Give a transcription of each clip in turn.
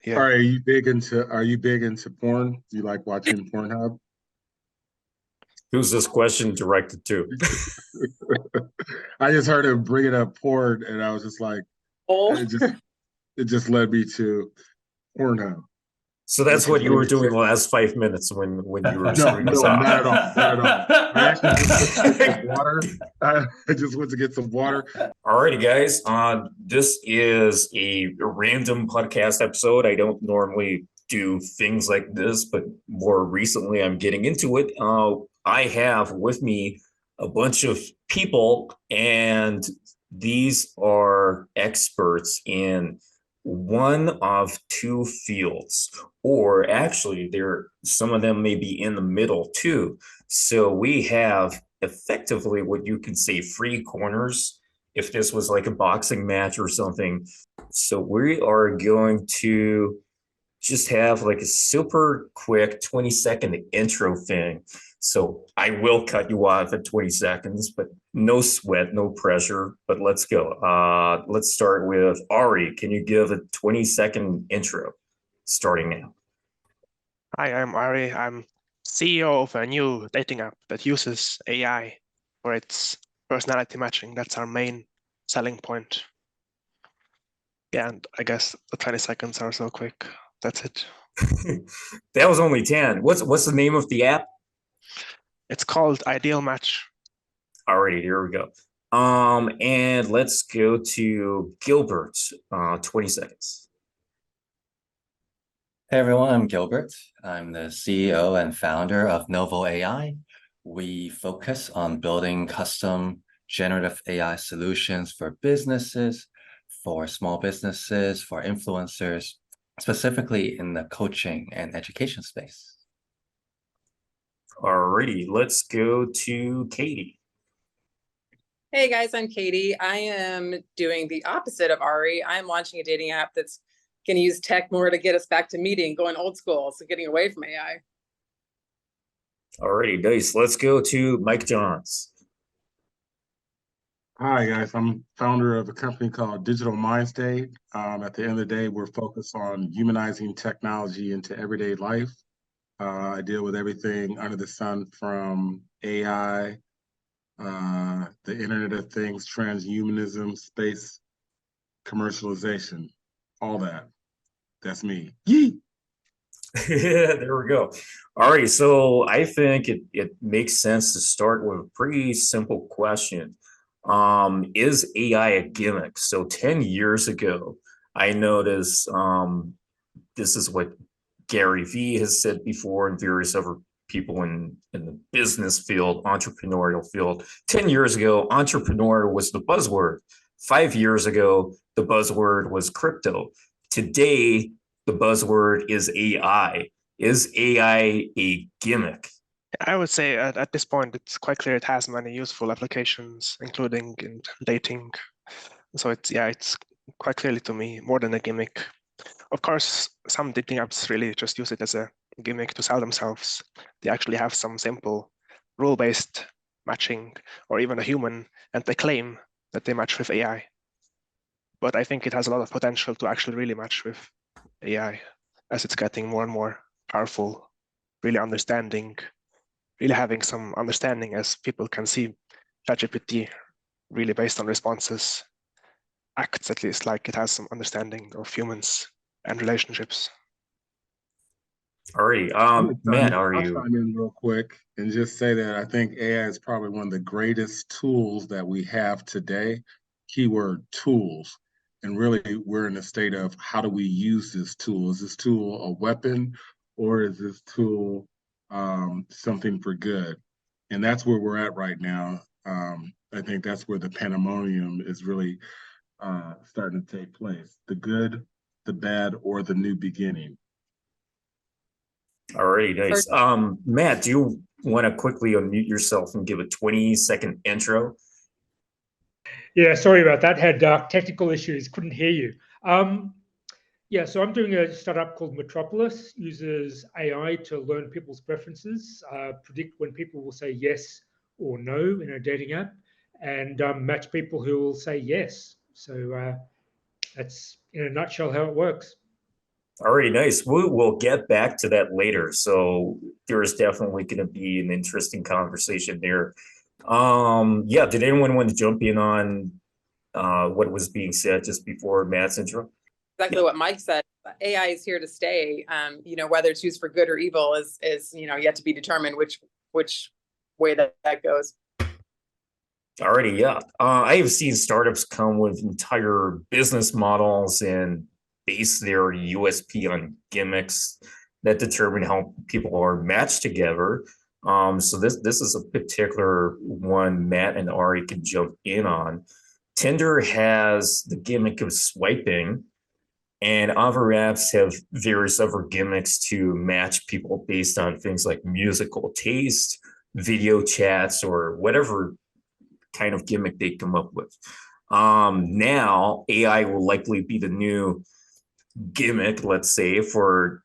Yeah. Are you big into porn? Do you like watching PornHub? Who's this question directed to? I just heard him bringing up porn, and I was just like, Oh, it just it just led me to PornHub, So that's which is what you were really doing the last 5 minutes when you were no, starting this no, out. not at all, not at all. I actually just went to get some water. I just went to get some water. Alrighty, guys. This is a random podcast episode. I don't normally do things like this, but more recently I'm getting into it. I have with me a bunch of people, and these are experts in one of two fields, or actually, some of them may be in the middle too. So we have effectively what you could say free corners if this was like a boxing match or something. So we are going to just have like a super quick 20-second intro thing. So I will cut you off at 20 seconds, but no sweat, no pressure. But let's go. Let's start with Ari. Can you give a 20-second intro starting now? Hi, I'm Ari. I'm CEO of a new dating app that uses AI for its personality matching. That's our main selling point. Yeah, and I guess the 20 seconds are so quick. That's it. That was only 10. What's the name of the app? It's called IdealMatch. Alrighty, here we go. And let's go to Gilbert. 20 seconds. Hey everyone, I'm Gilbert. I'm the CEO and founder of Novo AI. We focus on building custom generative AI solutions for businesses, for small businesses, for influencers, specifically in the coaching and education space. Alrighty, let's go to Katy. hey guys, I'm Katy. I am doing the opposite of Ari. I'm launching a dating app that's going to use tech more to get us back to meeting, going old school, so getting away from AI. Alrighty, nice. Let's go to Mike Johns. Hi guys, I'm founder of a company called Digital Mind State. At the end of the day, we're focused on humanizing technology into everyday life. I deal with everything under the sun from AI, the Internet of Things, transhumanism, space commercialization, all that. That's me. Yee! There we go. All right, so I think it makes sense to start with a pretty simple question. Is AI a gimmick? So 10 years ago, I noticed this is what Gary Vee has said before and various other people in the business field, entrepreneurial field. 10 years ago, entrepreneur was the buzzword. 5 years ago, the buzzword was crypto. Today, the buzzword is AI. Is AI a gimmick? I would say at this point, it's quite clear it has many useful applications, including in dating. So it's quite clearly to me more than a gimmick. Of course, some dating apps really just use it as a gimmick to sell themselves. They actually have some simple rule-based matching or even a human, and they claim that they match with AI. But I think it has a lot of potential to actually really match with AI as it's getting more and more powerful, really having some understanding, as people can see ChatGPT really based on responses acts at least like it has some understanding of humans and relationships. Alrighty, Matt, are I'll you? chime in real quick and just say that I think AI is probably one of the greatest tools that we have today. Keyword tools. And really, we're in a state of how do we use this tool? Is this tool a weapon or is this tool something for good? And that's where we're at right now. I think that's where the pandemonium is really starting to take place. The good, the bad, or the new beginning. Alrighty, nice. Matt, do you want to quickly unmute yourself and give a 20-second intro? Yeah, sorry about that. Had technical issues, couldn't hear you. Yeah, so I'm doing a startup called Metropolis, uses AI to learn people's preferences, predict when people will say yes or no in a dating app, and match people who will say yes. So that's in a nutshell how it works. All right, nice. We'll get back to that later. So there's definitely going to be an interesting conversation there. Yeah, did anyone want to jump in on what was being said just before Matt's intro? Exactly what Mike said. AI is here to stay. Whether it's used for good or evil is yet to be determined which way that goes. Alrighty, yeah. I have seen startups come with entire business models and base their USP on gimmicks that determine how people are matched together. So this is a particular one Matt and Ari can jump in on. Tinder has the gimmick of swiping, and other apps have various other gimmicks to match people based on things like musical taste, video chats, or whatever kind of gimmick they come up with. Now, AI will likely be the new gimmick, let's say, for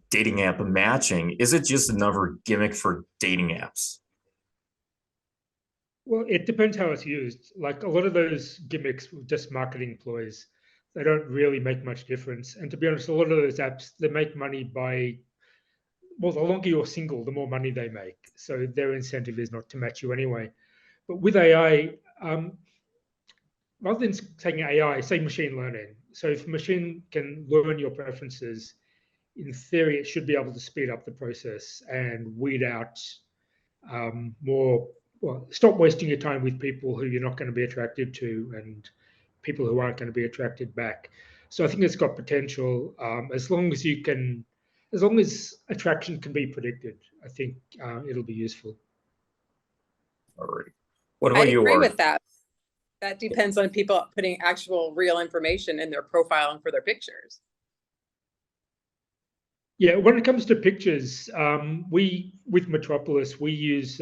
dating app matching. Is it just another gimmick for dating apps? Well, it depends how it's used. Like a lot of those gimmicks were just marketing ploys. They don't really make much difference. And to be honest, a lot of those apps, they make money by, well, the longer you're single, the more money they make. So their incentive is not to match you anyway. But with AI, rather than saying AI, say machine learning. So if machine can learn your preferences, in theory, it should be able to speed up the process and weed out stop wasting your time with people who you're not going to be attracted to and people who aren't going to be attracted back. So I think it's got potential as long as attraction can be predicted. I think it'll be useful. All right. What I about you, agree Ari? with that. That depends on people putting actual real information in their profile and for their pictures. Yeah, when it comes to pictures, with Metropolis, we use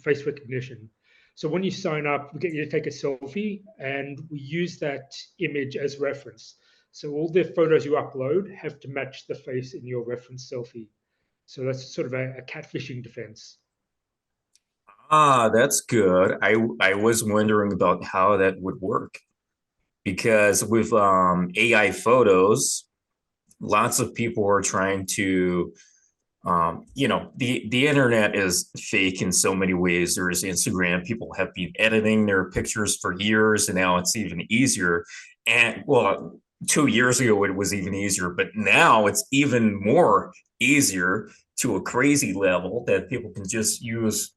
face recognition. So when you sign up, we get you to take a selfie and we use that image as reference. So all the photos you upload have to match the face in your reference selfie. So that's sort of a catfishing defense. Ah, that's good. I was wondering about how that would work because with AI photos, lots of people are trying to the internet is fake in so many ways. There's Instagram. People have been editing their pictures for years, and now it's even easier. And well, 2 years ago it was even easier, but now it's even more easier to a crazy level that people can just use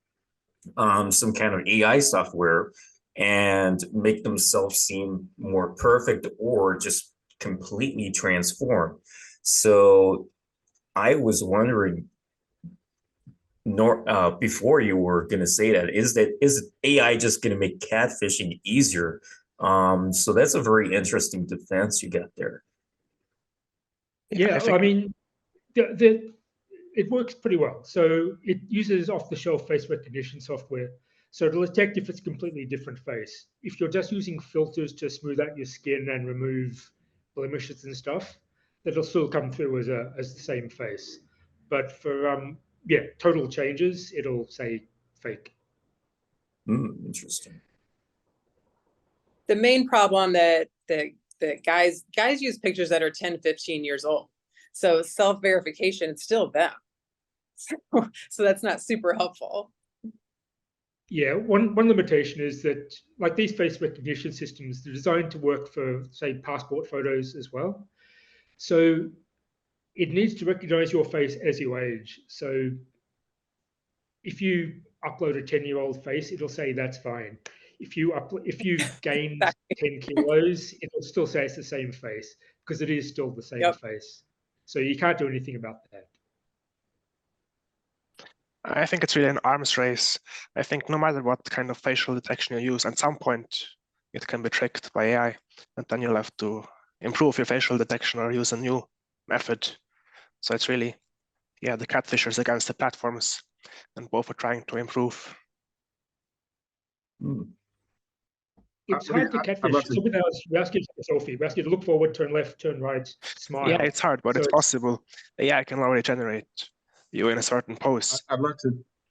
some kind of AI software and make themselves seem more perfect or just completely transform. So I was wondering, before you were going to say that is AI just going to make catfishing easier? So that's a very interesting defense you got there. Yeah, I mean, it works pretty well. So it uses off-the-shelf face recognition software. So it'll detect if it's a completely different face. If you're just using filters to smooth out your skin and remove blemishes and stuff, that'll still come through as the same face. But for total changes, it'll say fake. Interesting. The main problem that guys use pictures that are 10, 15 years old. So self-verification, it's still them. So that's not super helpful. Yeah, one limitation is that like these face recognition systems, they're designed to work for, say, passport photos as well. So it needs to recognize your face as you age. So if you upload a 10-year-old face, it'll say that's fine. If you've gained 10 kilos, it'll still say it's the same face because it is still the same face. So you can't do anything about that. I think it's really an arms race. I think no matter what kind of facial detection you use, at some point it can be tricked by AI, and then you'll have to improve your facial detection or use a new method. So it's really, the catfishers against the platforms, and both are trying to improve. It's hard to catfish. Somebody else, we ask you to take a selfie. We ask you to look forward, turn left, turn right, smile. Yeah, it's hard, but it's possible. AI can already generate you in a certain pose. I'd love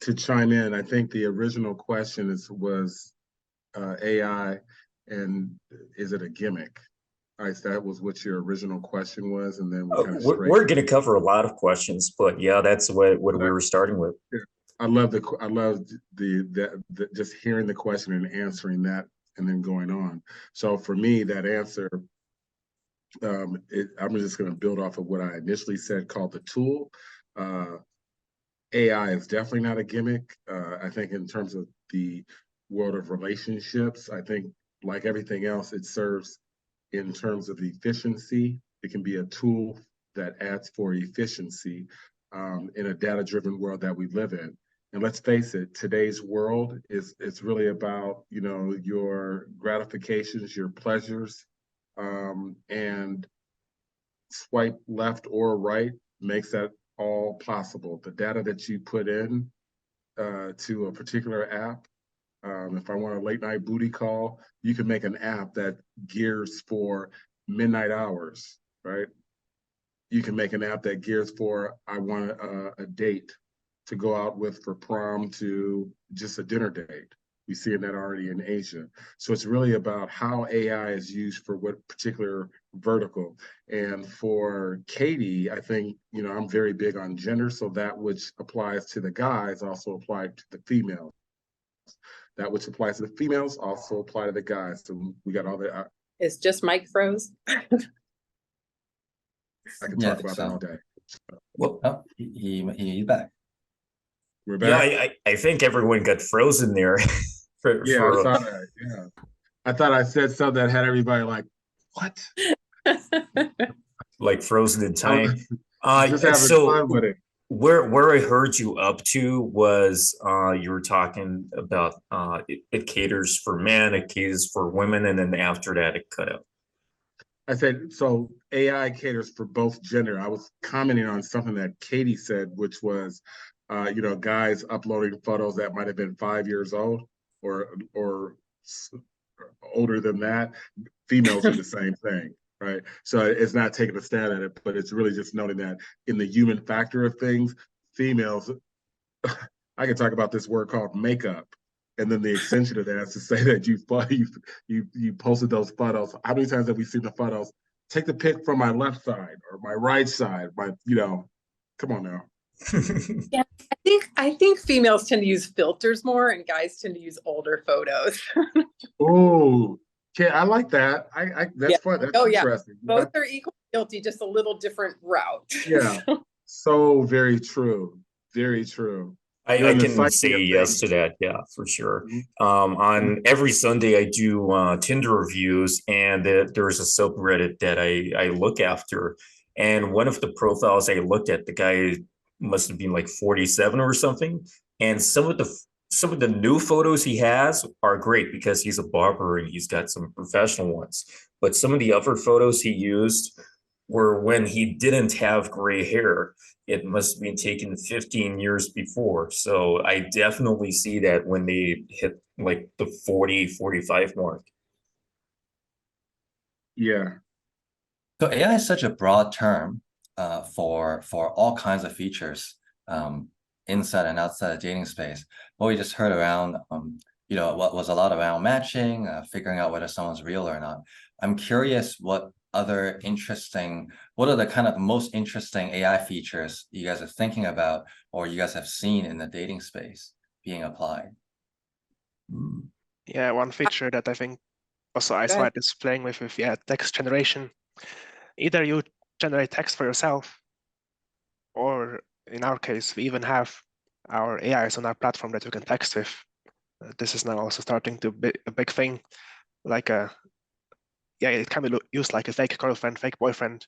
to chime in. I think the original question was AI, and is it a gimmick? That was what your original question was, and then we kind of We're going to cover a lot of questions, but yeah, that's what we were starting with. Yeah. I love the just hearing the question and answering that, and then going on. So for me, that answer, I'm just going to build off of what I initially said, called the tool. AI is definitely not a gimmick. I think in terms of the world of relationships, I think like everything else, it serves in terms of efficiency. It can be a tool that adds for efficiency in a data-driven world that we live in. And let's face it, today's world it's really about, you know, your gratifications, your pleasures, and swipe left or right makes that all possible. The data that you put in to a particular app, if I want a late night booty call, you can make an app that gears for midnight hours, right? You can make an app that gears for, I want a date to go out with for prom, to just a dinner date. We see that already in Asia. So it's really about how AI is used for what particular vertical. And for Katy, I think, you know, I'm very big on gender. So that which applies to the guys also apply to the females. That which applies to the females also apply to the guys. So we got all the. Is just Mike froze? I can talk about that all day. Well, oh, he's back. We're back. Yeah, I think everyone got frozen there. I saw that. Yeah, I thought I said something that had everybody like, what? Like frozen in time. Just having fun with it. Where I heard you up to was you were talking about it caters for men, it caters for women, and then after that it cut out. I said, so AI caters for both gender. I was commenting on something that Katy said, which was, you know, guys uploading photos that might have been 5 years old or older than that. Females do the same thing, right? So it's not taking a stab at it, but it's really just noting that in the human factor of things, females, I can talk about this word called makeup. And then the extension of that is to say that you posted those photos. How many times have we seen the photos? Take the pic from my left side or my right side. You know, come on now. Yeah, I think females tend to use filters more, and guys tend to use older photos. Oh, okay, I like that. That's fun. That's interesting. Yeah. Both are equally guilty, just a little different route. Yeah. So very true. Very true. I can say yes to that. Yeah, for sure. On every Sunday, I do Tinder reviews, and there's a subreddit that I look after. And one of the profiles I looked at, the guy must have been like 47 or something. And some of the new photos he has are great because he's a barber and he's got some professional ones. But some of the other photos he used were when he didn't have gray hair. It must have been taken 15 years before. So I definitely see that when they hit like the 40, 45 mark. Yeah. So AI is such a broad term for all kinds of features inside and outside the dating space. What we just heard around, you know, what was a lot around matching, figuring out whether someone's real or not. I'm curious what are the kind of most interesting AI features you guys are thinking about or you guys have seen in the dating space being applied? Yeah, one feature that I think also iSmart is playing with text generation. Either you generate text for yourself, or in our case, we even have our AIs on our platform that you can text with. This is now also starting to be a big thing, like it can be used like a fake girlfriend, fake boyfriend.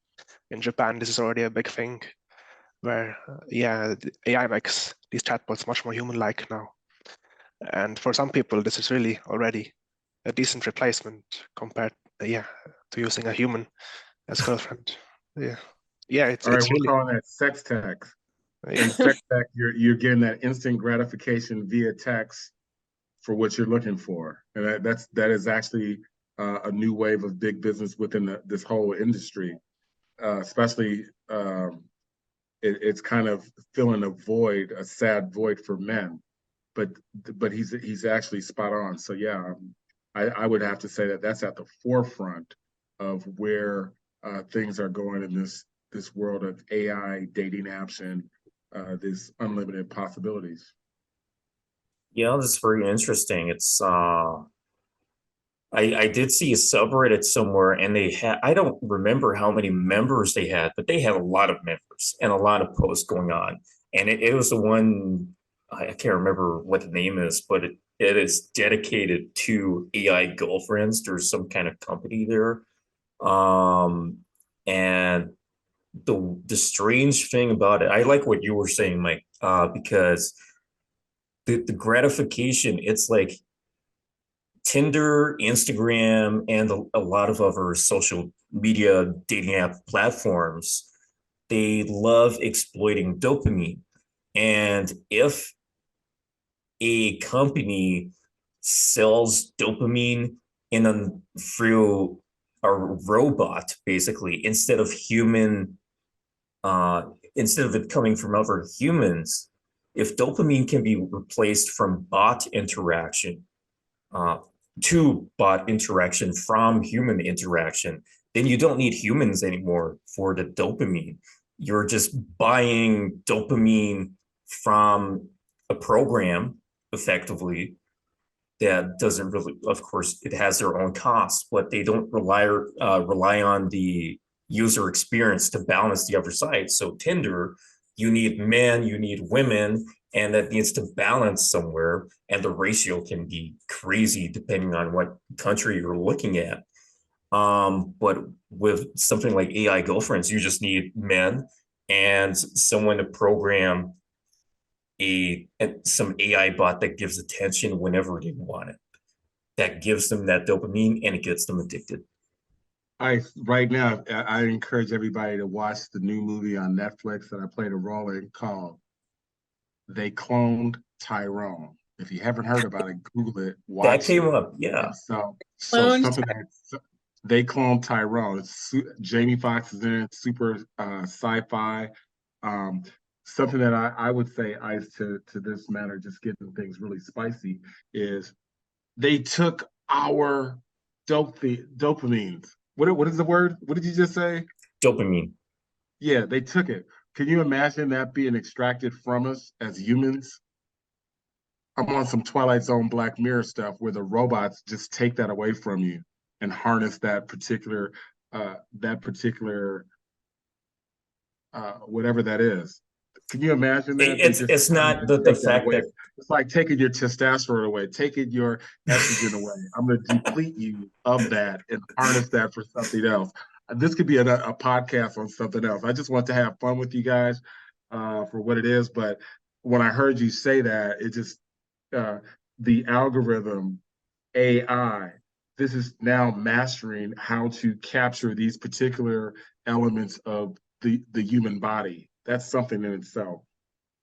In Japan, this is already a big thing, where the AI makes these chatbots much more human-like now. And for some people, this is really already a decent replacement compared, to using a human as girlfriend. It's we're really calling that sex text. In sex text, you're getting that instant gratification via text for what you're looking for, and that is actually a new wave of big business within this whole industry. Especially, it's kind of filling a sad void for men. But he's actually spot on. So I would have to say that that's at the forefront of where things are going in this world of AI dating apps and this unlimited possibilities. Yeah, that's very interesting. It's I did see a subreddit somewhere, and they had, I don't remember how many members they had, but they had a lot of members and a lot of posts going on. And it was the one, I can't remember what the name is, but it is dedicated to AI girlfriends. There's some kind of company there. And the strange thing about it, I like what you were saying, Mike, because the gratification, it's like Tinder, Instagram, and a lot of other social media dating app platforms, they love exploiting dopamine. And if a company sells dopamine through a robot, basically, instead of instead of it coming from other humans, if dopamine can be replaced from bot interaction, to bot interaction from human interaction, then you don't need humans anymore for the dopamine. You're just buying dopamine from a program effectively that doesn't really, of course, it has their own costs, but they don't rely on the user experience to balance the other side. So Tinder, you need men, you need women, and that needs to balance somewhere. And the ratio can be crazy depending on what country you're looking at. But with something like AI girlfriends, you just need men and someone to program some AI bot that gives attention whenever they want it. That gives them that dopamine and it gets them addicted. Right now, I encourage everybody to watch the new movie on Netflix that I played a role in called They Cloned Tyrone. If you haven't heard about it, Google it, watch that came it. up, yeah. So something that They Cloned Tyrone. Jamie Foxx is in it, super sci-fi. Something that I would say, Ice, to this matter, just getting things really spicy, is they took our dopamines. What is the word? What did you just say? Dopamine. Yeah, they took it. Can you imagine that being extracted from us as humans? I'm on some Twilight Zone Black Mirror stuff where the robots just take that away from you and harness that particular whatever that is. Can you imagine that? It's not the fact that it's like taking your testosterone away, taking your estrogen away. I'm going to deplete you of that and harness that for something else. This could be a podcast on something else. I just want to have fun with you guys for what it is. But when I heard you say that, it just the algorithm AI. This is now mastering how to capture these particular elements of the human body. That's something in itself.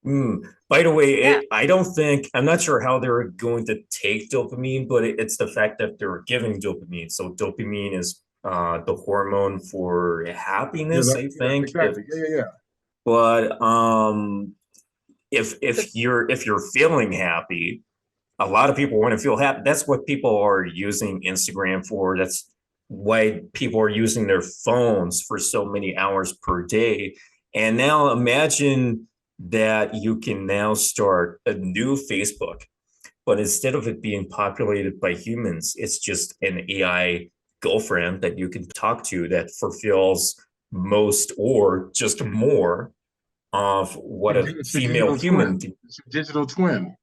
By the way, I'm not sure how they're going to take dopamine, but it's the fact that they're giving dopamine. So dopamine is the hormone for happiness, I think. Exactly. Yeah. But if you're feeling happy, a lot of people want to feel happy. That's what people are using Instagram for. That's why people are using their phones for so many hours per day. And now imagine that you can now start a new Facebook, but instead of it being populated by humans, it's just an AI girlfriend that you can talk to that fulfills most or just more of what a female human. It's your digital twin.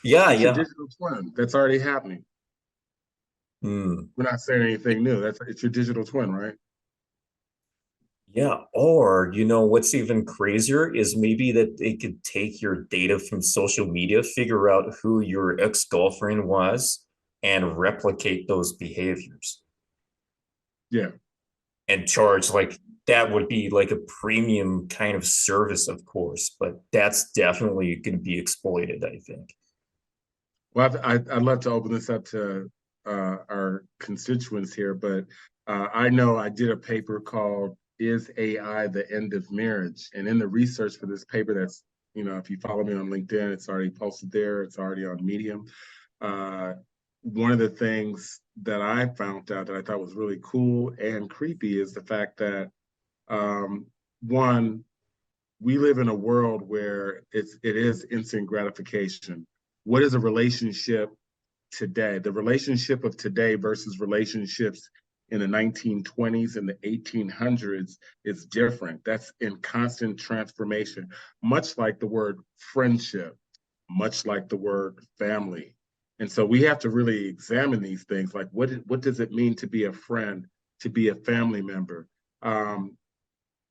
Yeah. Your digital twin. That's already happening. We're not saying anything new. It's your digital twin, right? Yeah, or what's even crazier is maybe that they could take your data from social media, figure out who your ex-girlfriend was, and replicate those behaviors. Yeah. And charge that would be like a premium kind of service, of course, but that's definitely going to be exploited, I think. Well, I'd love to open this up to our constituents here, but I know I did a paper called "Is AI the End of Marriage?" And in the research for this paper, that's if you follow me on LinkedIn, it's already posted there. It's already on Medium. one of the things that I found out that I thought was really cool and creepy is the fact that one, we live in a world where it is instant gratification. What is a relationship today? The relationship of today versus relationships in the 1920s and the 1800s is different. That's in constant transformation, much like the word friendship, much like the word family. And so we have to really examine these things. Like, what does it mean to be a friend, to be a family member?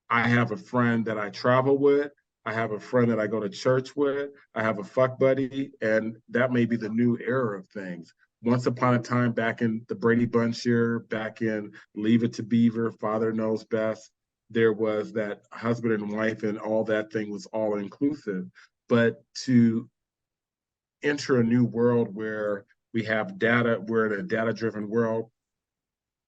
I have a friend that I travel with. I have a friend that I go to church with. I have a fuck buddy, and that may be the new era of things. Once upon a time, back in the Brady Bunch year, back in Leave It to Beaver, Father Knows Best, there was that husband and wife, and all that thing was all inclusive. But to enter a new world where we have data, we're in a data-driven world,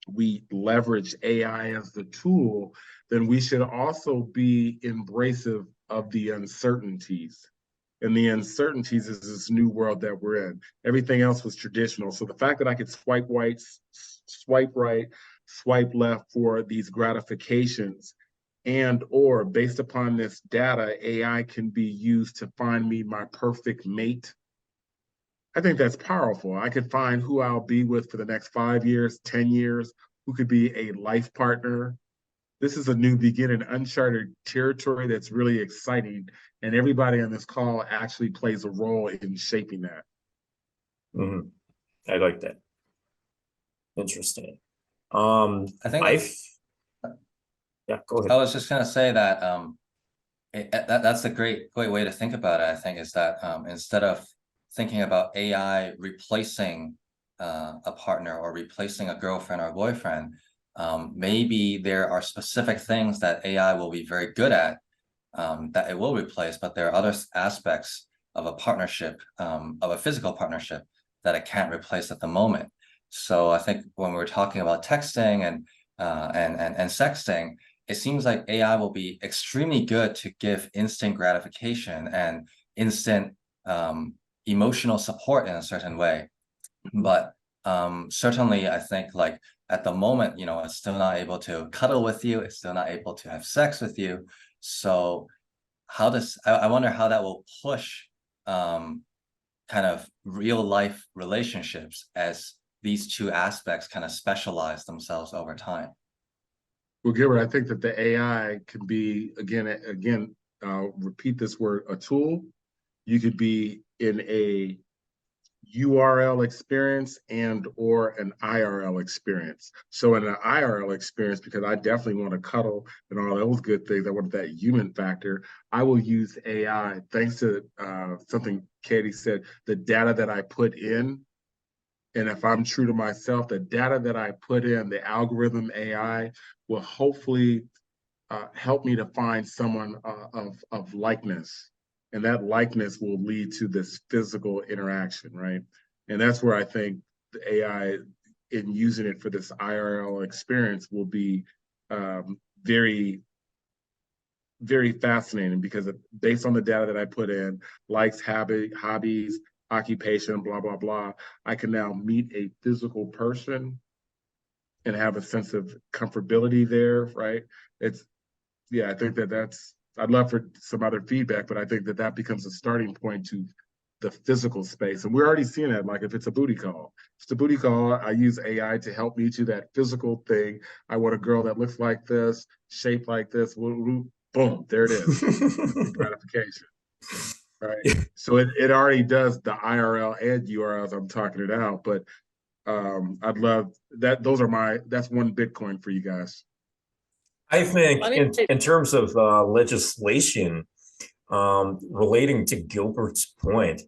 we leverage AI as the tool, then we should also be embracive of the uncertainties. And the uncertainties is this new world that we're in. Everything else was traditional. So the fact that I could swipe right, swipe left for these gratifications, and or based upon this data, AI can be used to find me my perfect mate. I think that's powerful. I could find who I'll be with for the next 5 years, 10 years, who could be a life partner. This is a new beginning, uncharted territory that's really exciting. And everybody on this call actually plays a role in shaping that. Mm-hmm. I like that. Interesting. I think yeah, go ahead. I was just gonna say that that's a great way to think about it. I think is that instead of thinking about AI replacing a partner or replacing a girlfriend or boyfriend, maybe there are specific things that AI will be very good at that it will replace, but there are other aspects of a partnership, of a physical partnership, that it can't replace at the moment. So I think when we're talking about texting and sexting, it seems like AI will be extremely good to give instant gratification and instant emotional support in a certain way. But certainly, I think like at the moment, you know, it's still not able to cuddle with you. It's still not able to have sex with you. So I wonder how that will push kind of real life relationships as these two aspects kind of specialize themselves over time. Well, Gilbert, I think that the AI can be, again, repeat this word, a tool. You could be in a URL experience and or an IRL experience. So in an IRL experience, because I definitely want to cuddle and all those good things, I want that human factor, I will use AI, thanks to something Katy said, the data that I put in. And if I'm true to myself, the data that I put in, the algorithm AI will hopefully help me to find someone of likeness. And that likeness will lead to this physical interaction, right? And that's where I think the AI, in using it for this IRL experience, will be very, very fascinating, because based on the data that I put in, likes, hobbies, occupation, blah, blah, blah, I can now meet a physical person and have a sense of comfortability there, right? I think that's, I'd love for some other feedback, but I think that becomes a starting point to the physical space. And we're already seeing that, like if it's a booty call. If it's a booty call, I use AI to help me to that physical thing. I want a girl that looks like this, shaped like this, boom, there it is. Gratification. Right. So it already does the IRL and URLs. I'm talking it out, but I'd love that. That's one Bitcoin for you guys. I think in terms of legislation, relating to Gilbert's point,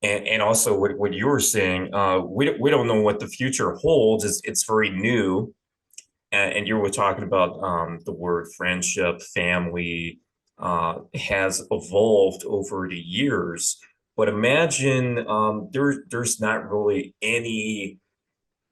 and also what you were saying, we don't know what the future holds. It's very new, and you were talking about the word friendship, family has evolved over the years. But imagine there's not really any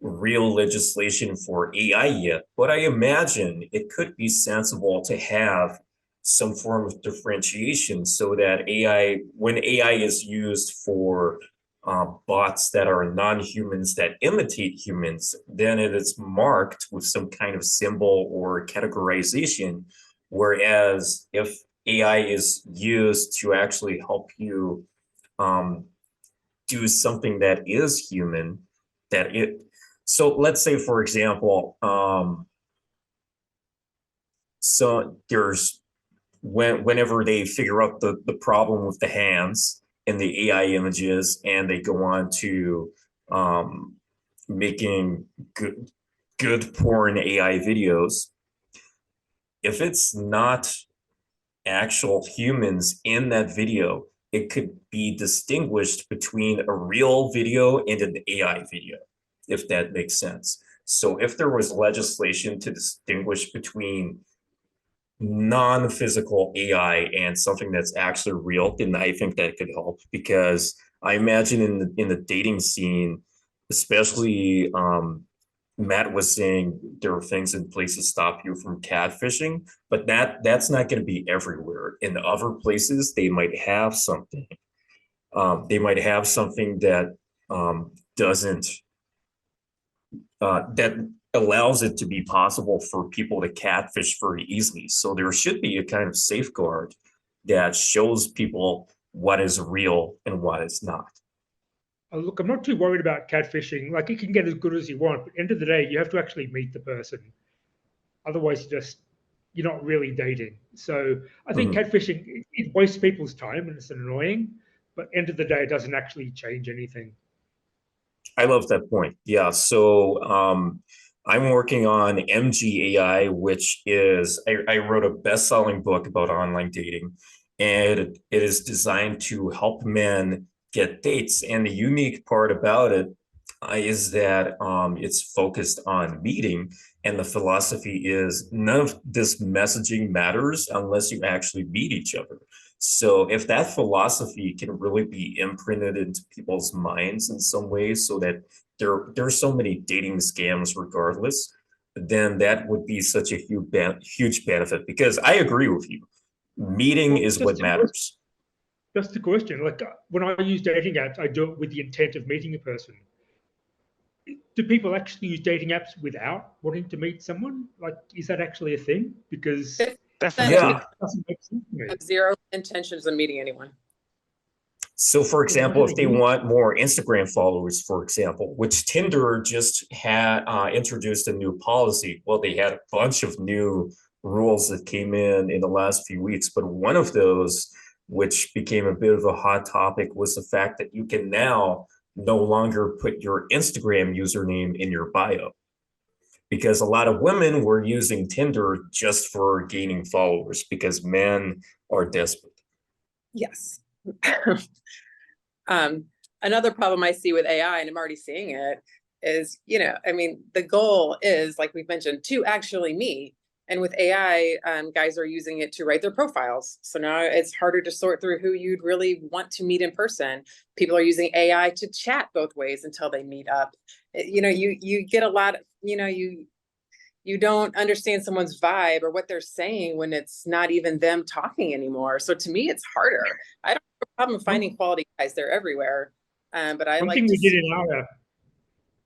real legislation for AI yet, but I imagine it could be sensible to have some form of differentiation so that AI, when AI is used for bots that are non-humans that imitate humans, then it is marked with some kind of symbol or categorization. Whereas if AI is used to actually help you do something that is human, so let's say, for example, so there's whenever they figure out the problem with the hands in the AI images, and they go on to making good porn AI videos, if it's not actual humans in that video, it could be distinguished between a real video and an AI video, if that makes sense. So if there was legislation to distinguish between non-physical AI and something that's actually real, then I think that could help, because I imagine in the dating scene, especially Matt was saying there are things in place to stop you from catfishing, but that's not going to be everywhere. In other places, they might have something. They might have something that doesn't that allows it to be possible for people to catfish very easily. So there should be a kind of safeguard that shows people what is real and what is not. Look, I'm not too worried about catfishing. Like, you can get as good as you want, but at the end of the day, you have to actually meet the person. Otherwise, you're not really dating. So I think catfishing, it wastes people's time and it's annoying, but end of the day, it doesn't actually change anything. I love that point. Yeah. So I'm working on MGAI, which is, I wrote a best-selling book about online dating, and it is designed to help men get dates. And the unique part about it is that it's focused on meeting. And the philosophy is none of this messaging matters unless you actually meet each other. So if that philosophy can really be imprinted into people's minds in some way, so that there's so many dating scams regardless, then that would be such a huge benefit, because I agree with you. Meeting is what matters. Just a question. Like, when I use dating apps, I do it with the intent of meeting a person. Do people actually use dating apps without wanting to meet someone? Like, is that actually a thing? Because Definitely. Yeah. it doesn't make sense to me. Have zero intentions of meeting anyone. So, for example, if they want more Instagram followers, for example, which Tinder just had introduced a new policy. Well, they had a bunch of new rules that came in the last few weeks, but one of those, which became a bit of a hot topic, was the fact that you can now no longer put your Instagram username in your bio, because a lot of women were using Tinder just for gaining followers because men are desperate. Yes. Another problem I see with AI, and I'm already seeing it, is, I mean, the goal is, like we've mentioned, to actually meet. And with AI, guys are using it to write their profiles. So now it's harder to sort through who you'd really want to meet in person. People are using AI to chat both ways until they meet up. You get a lot, you don't understand someone's vibe or what they're saying when it's not even them talking anymore. So to me, it's harder. I don't have a problem finding quality guys. They're everywhere. But I One like thing to we did see in our app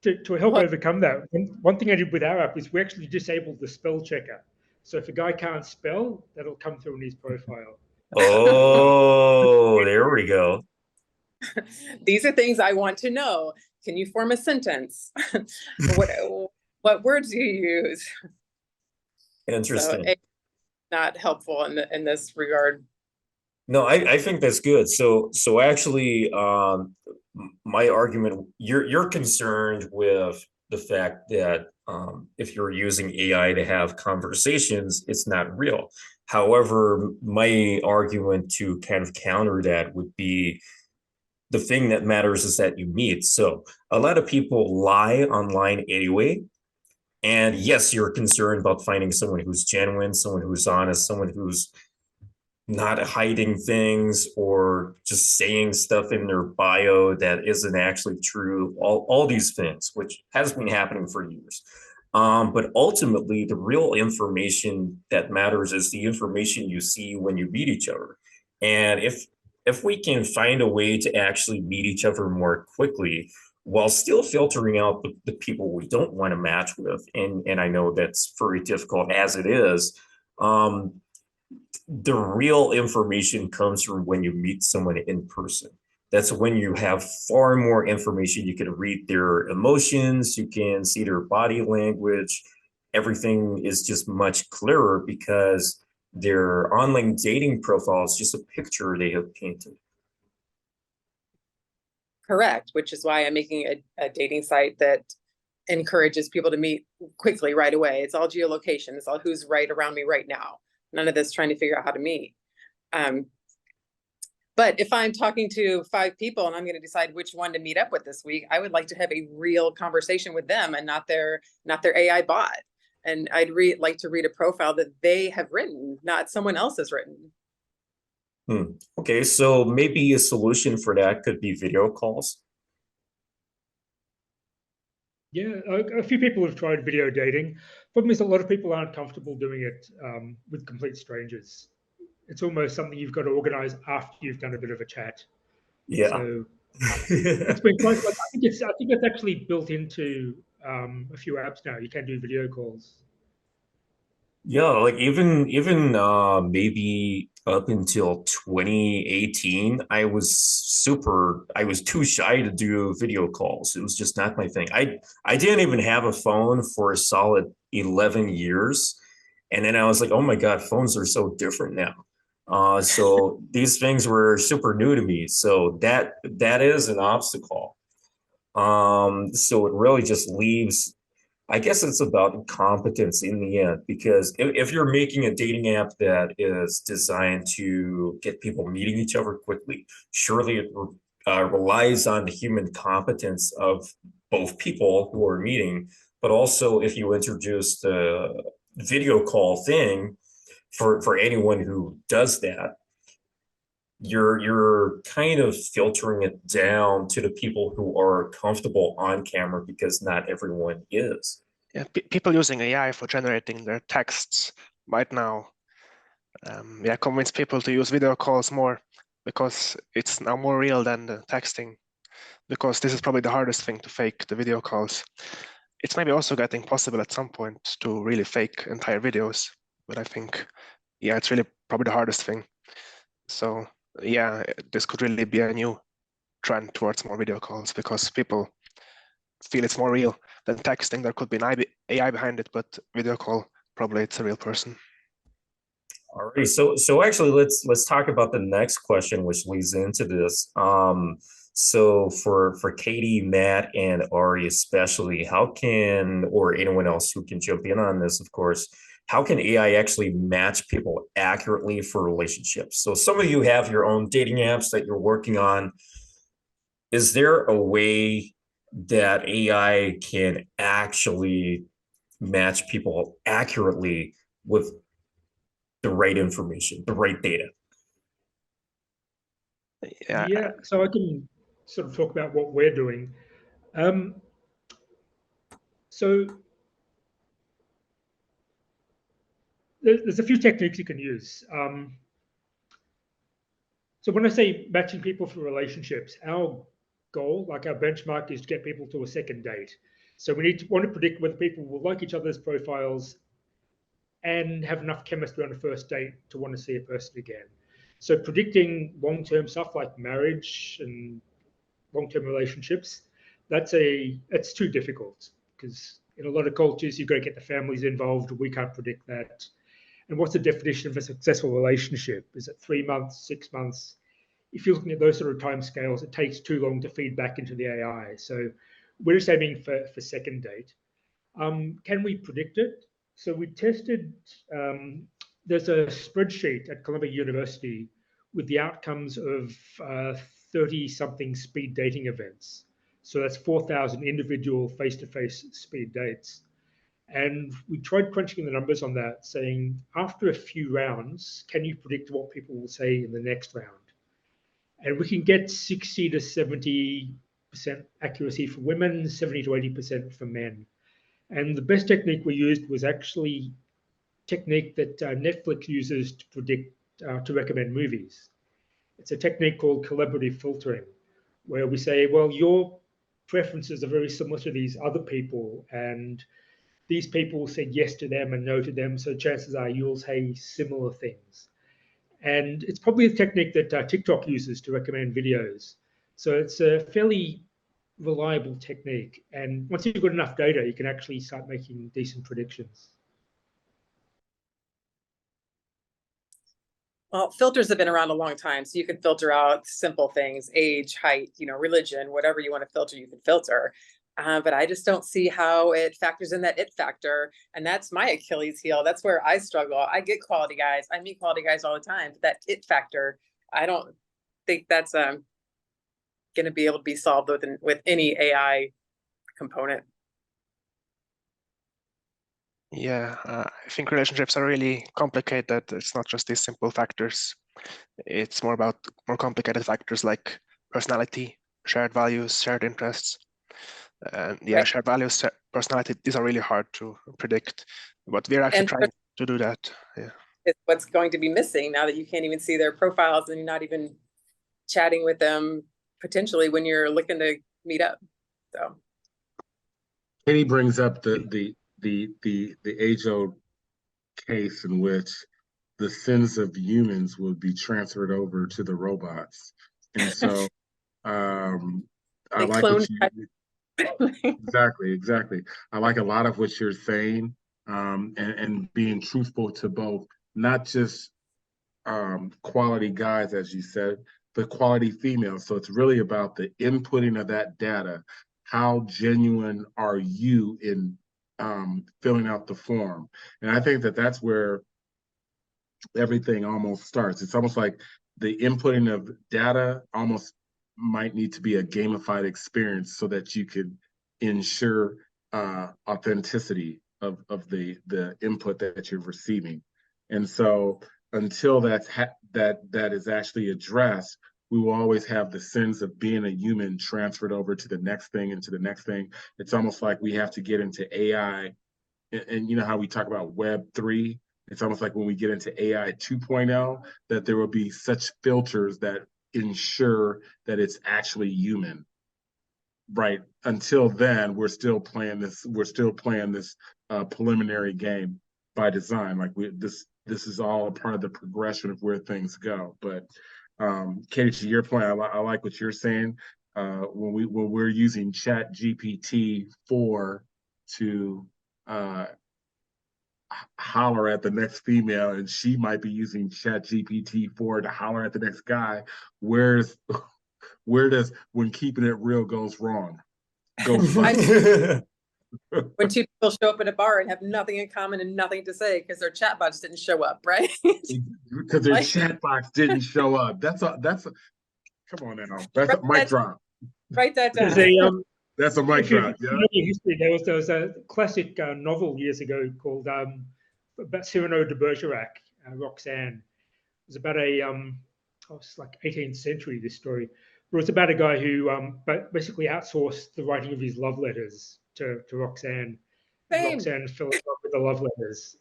to help overcome that, one thing I did with our app is we actually disabled the spell checker. So if a guy can't spell, that'll come through in his profile. Oh, there we go. These are things I want to know. Can you form a sentence? What words do you use? Interesting. So not helpful in this regard. No, I think that's good. So actually, my argument, you're concerned with the fact that if you're using AI to have conversations, it's not real. However, my argument to kind of counter that would be, the thing that matters is that you meet. So a lot of people lie online anyway. And yes, you're concerned about finding someone who's genuine, someone who's honest, someone who's not hiding things or just saying stuff in their bio that isn't actually true, all these things, which has been happening for years. But ultimately, the real information that matters is the information you see when you meet each other. And if we can find a way to actually meet each other more quickly while still filtering out the people we don't want to match with, and I know that's very difficult as it is, the real information comes from when you meet someone in person. That's when you have far more information. You can read their emotions, you can see their body language. Everything is just much clearer because their online dating profile is just a picture they have painted. Correct, which is why I'm making a dating site that encourages people to meet quickly right away. It's all geolocation. It's all who's right around me right now. None of this trying to figure out how to meet. But if I'm talking to 5 people and I'm going to decide which one to meet up with this week, I would like to have a real conversation with them and not their AI bot. And I'd like to read a profile that they have written, not someone else has written. Okay, so maybe a solution for that could be video calls. Yeah, a few people have tried video dating. Problem is, a lot of people aren't comfortable doing it with complete strangers. It's almost something you've got to organize after you've done a bit of a chat. Yeah. So it's been quite. Like, I think it's actually built into a few apps now. You can do video calls. Yeah, like even maybe up until 2018, I was too shy to do video calls. It was just not my thing. I didn't even have a phone for a solid 11 years. And then I was like, oh my God, phones are so different now. So these things were super new to me. So that is an obstacle. So it really just leaves, I guess it's about competence in the end, because if you're making a dating app that is designed to get people meeting each other quickly, surely it relies on the human competence of both people who are meeting. But also, if you introduce the video call thing for anyone who does that, you're kind of filtering it down to the people who are comfortable on camera, because not everyone is. Yeah, people using AI for generating their texts might now convince people to use video calls more, because it's now more real than the texting, because this is probably the hardest thing to fake, the video calls. It's maybe also getting possible at some point to really fake entire videos, but I think, yeah, it's really probably the hardest thing. So yeah, this could really be a new trend towards more video calls, because people feel it's more real than texting. There could be an AI behind it, but video call, probably it's a real person. All right, so actually let's talk about the next question, which leads into this. So for Katy, Matt, and Ari especially, how can, or anyone else who can jump in on this, of course, how can AI actually match people accurately for relationships? So some of you have your own dating apps that you're working on. Is there a way that AI can actually match people accurately with the right information, the right data? Yeah, so I can sort of talk about what we're doing. So there's a few techniques you can use. So when I say matching people for relationships, our goal, like our benchmark, is to get people to a second date. So we want to predict whether people will like each other's profiles and have enough chemistry on a first date to want to see a person again. So predicting long-term stuff like marriage and long-term relationships, it's too difficult, because in a lot of cultures, you've got to get the families involved. We can't predict that. And what's the definition of a successful relationship? Is it 3 months, 6 months? If you're looking at those sort of time scales, it takes too long to feed back into the AI. So we're just aiming for second date. Can we predict it? So we tested, there's a spreadsheet at Columbia University with the outcomes of 30-something speed dating events. So that's 4,000 individual face-to-face speed dates. And we tried crunching the numbers on that, saying, after a few rounds, can you predict what people will say in the next round? And we can get 60 to 70% accuracy for women, 70 to 80% for men. And the best technique we used was actually technique that Netflix uses to predict, to recommend movies. It's a technique called collaborative filtering, where we say, well, your preferences are very similar to these other people, and these people said yes to them and no to them, so chances are you'll say similar things. And it's probably a technique that TikTok uses to recommend videos. So it's a fairly reliable technique. And once you've got enough data, you can actually start making decent predictions. Well, filters have been around a long time, so you can filter out simple things, age, height, religion, whatever you want to filter, you can filter. But I just don't see how it factors in that it factor. And that's my Achilles heel. That's where I struggle. I get quality guys. I meet quality guys all the time. But that it factor, I don't think that's going to be able to be solved with any AI component. Yeah, I think relationships are really complicated. It's not just these simple factors. It's more about more complicated factors like personality, shared values, shared interests. Yeah, Right. shared values, personality, these are really hard to predict, but we're actually trying to do that. Yeah. It's what's going to be missing now that you can't even see their profiles and you're not even chatting with them potentially when you're looking to meet up. So Katy brings up the age-old case in which the sins of humans will be transferred over to the robots. And so I like what you exactly. I like a lot of what you're saying, and being truthful to both, not just quality guys, as you said, but quality females. So it's really about the inputting of that data. How genuine are you in filling out the form? And I think that that's where everything almost starts. It's almost like the inputting of data almost might need to be a gamified experience so that you could ensure authenticity of the input that you're receiving. And so until that is actually addressed, we will always have the sins of being a human transferred over to the next thing and to the next thing. It's almost like we have to get into AI, and you know how we talk about Web 3. It's almost like when we get into AI 2.0, that there will be such filters that ensure that it's actually human. Right. Until then, we're still playing this preliminary game by design. Like this is all a part of the progression of where things go. But Katy, to your point, I like what you're saying. When we're using ChatGPT 4 to holler at the next female, and she might be using ChatGPT 4 to holler at the next guy, where does when keeping it real goes wrong? When two people show up at a bar and have nothing in common and nothing to say because their chatbots didn't show up, right? Because their chatbots didn't show up. That's a come on now. That's a mic drop. Write that down. That's a mic drop. Yeah. History, there was a classic novel years ago called about Cyrano de Bergerac, Roxanne. It was about it's like 18th century, this story. But it was about a guy who basically outsourced the writing of his love letters to Roxanne. Roxanne fell in love with the love letters.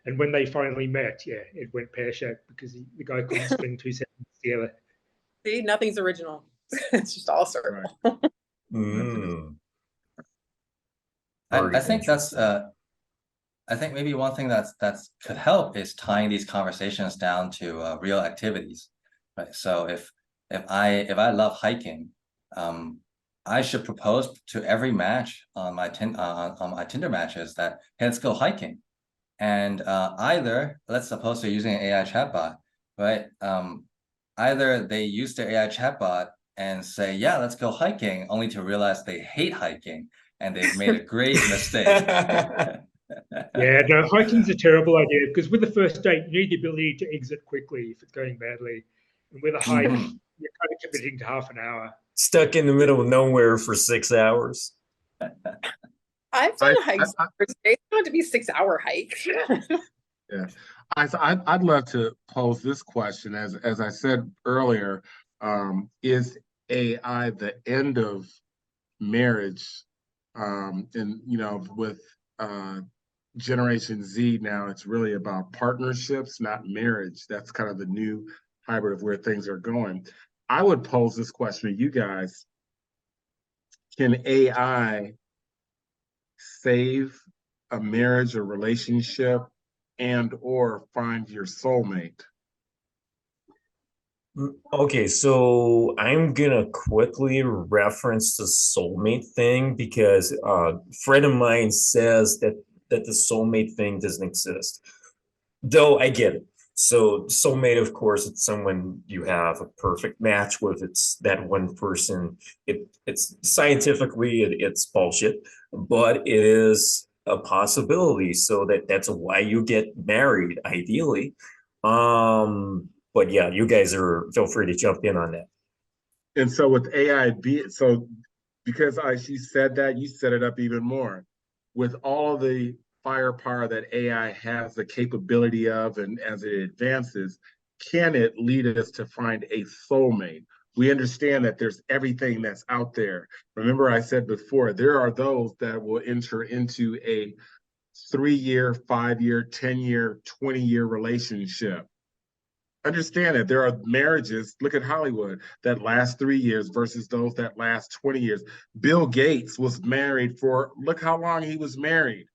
And when they finally met, yeah, it went pear-shaped because the guy couldn't string two sentences together. See, nothing's original. It's just all circle. Right. I think that's I think maybe one thing that's could help is tying these conversations down to real activities, right? So if I love hiking, I should propose to every match on my Tinder matches that, hey, let's go hiking. And either, let's suppose they're using an AI chatbot, right? Either they use their AI chatbot and say, yeah, let's go hiking, only to realize they hate hiking and they've made a grave mistake. Yeah, no, hiking's a terrible idea because with the first date, you need the ability to exit quickly if it's going badly. And with a hike, you're kind of committing to half an hour. Stuck in the middle of nowhere for 6 hours. I've done hikes. It's going to be 6-hour hike. Yeah, I'd love to pose this question. As I said earlier, is AI the end of marriage? And with Generation Z now, it's really about partnerships, not marriage. That's kind of the new hybrid of where things are going. I would pose this question to you guys. Can AI save a marriage or relationship and or find your soulmate? Okay, so I'm gonna quickly reference the soulmate thing because a friend of mine says that the soulmate thing doesn't exist. Though I get it. So soulmate, of course, it's someone you have a perfect match with. It's that one person. It's scientifically it's bullshit, but it is a possibility. So that's why you get married, ideally. But yeah, you guys feel free to jump in on that. And so with AI, because she said that, you set it up even more. With all of the firepower that AI has the capability of, and as it advances, can it lead us to find a soulmate? We understand that there's everything that's out there. Remember, I said before, there are those that will enter into a 3-year, 5-year, 10-year, 20-year relationship. Understand that there are marriages, look at Hollywood, that last 3 years versus those that last 20 years. Bill Gates was married for, look how long he was married.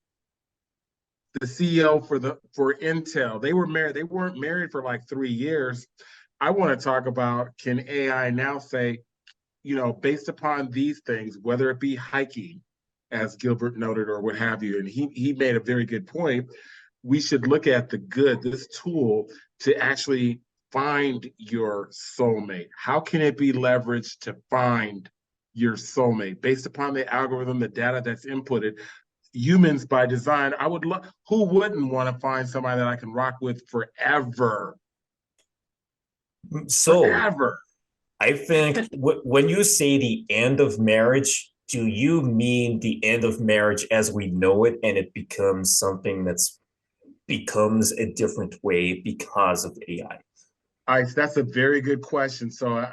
The CEO for Intel, they were married, they weren't married for like 3 years. I want to talk about, can AI now say, based upon these things, whether it be hiking, as Gilbert noted, or what have you, and he made a very good point, we should look at this tool to actually find your soulmate. How can it be leveraged to find your soulmate based upon the algorithm, the data that's inputted? Humans by design, who wouldn't want to find somebody that I can rock with forever? So forever. I think when you say the end of marriage, do you mean the end of marriage as we know it, and it becomes something becomes a different way because of AI? That's a very good question. So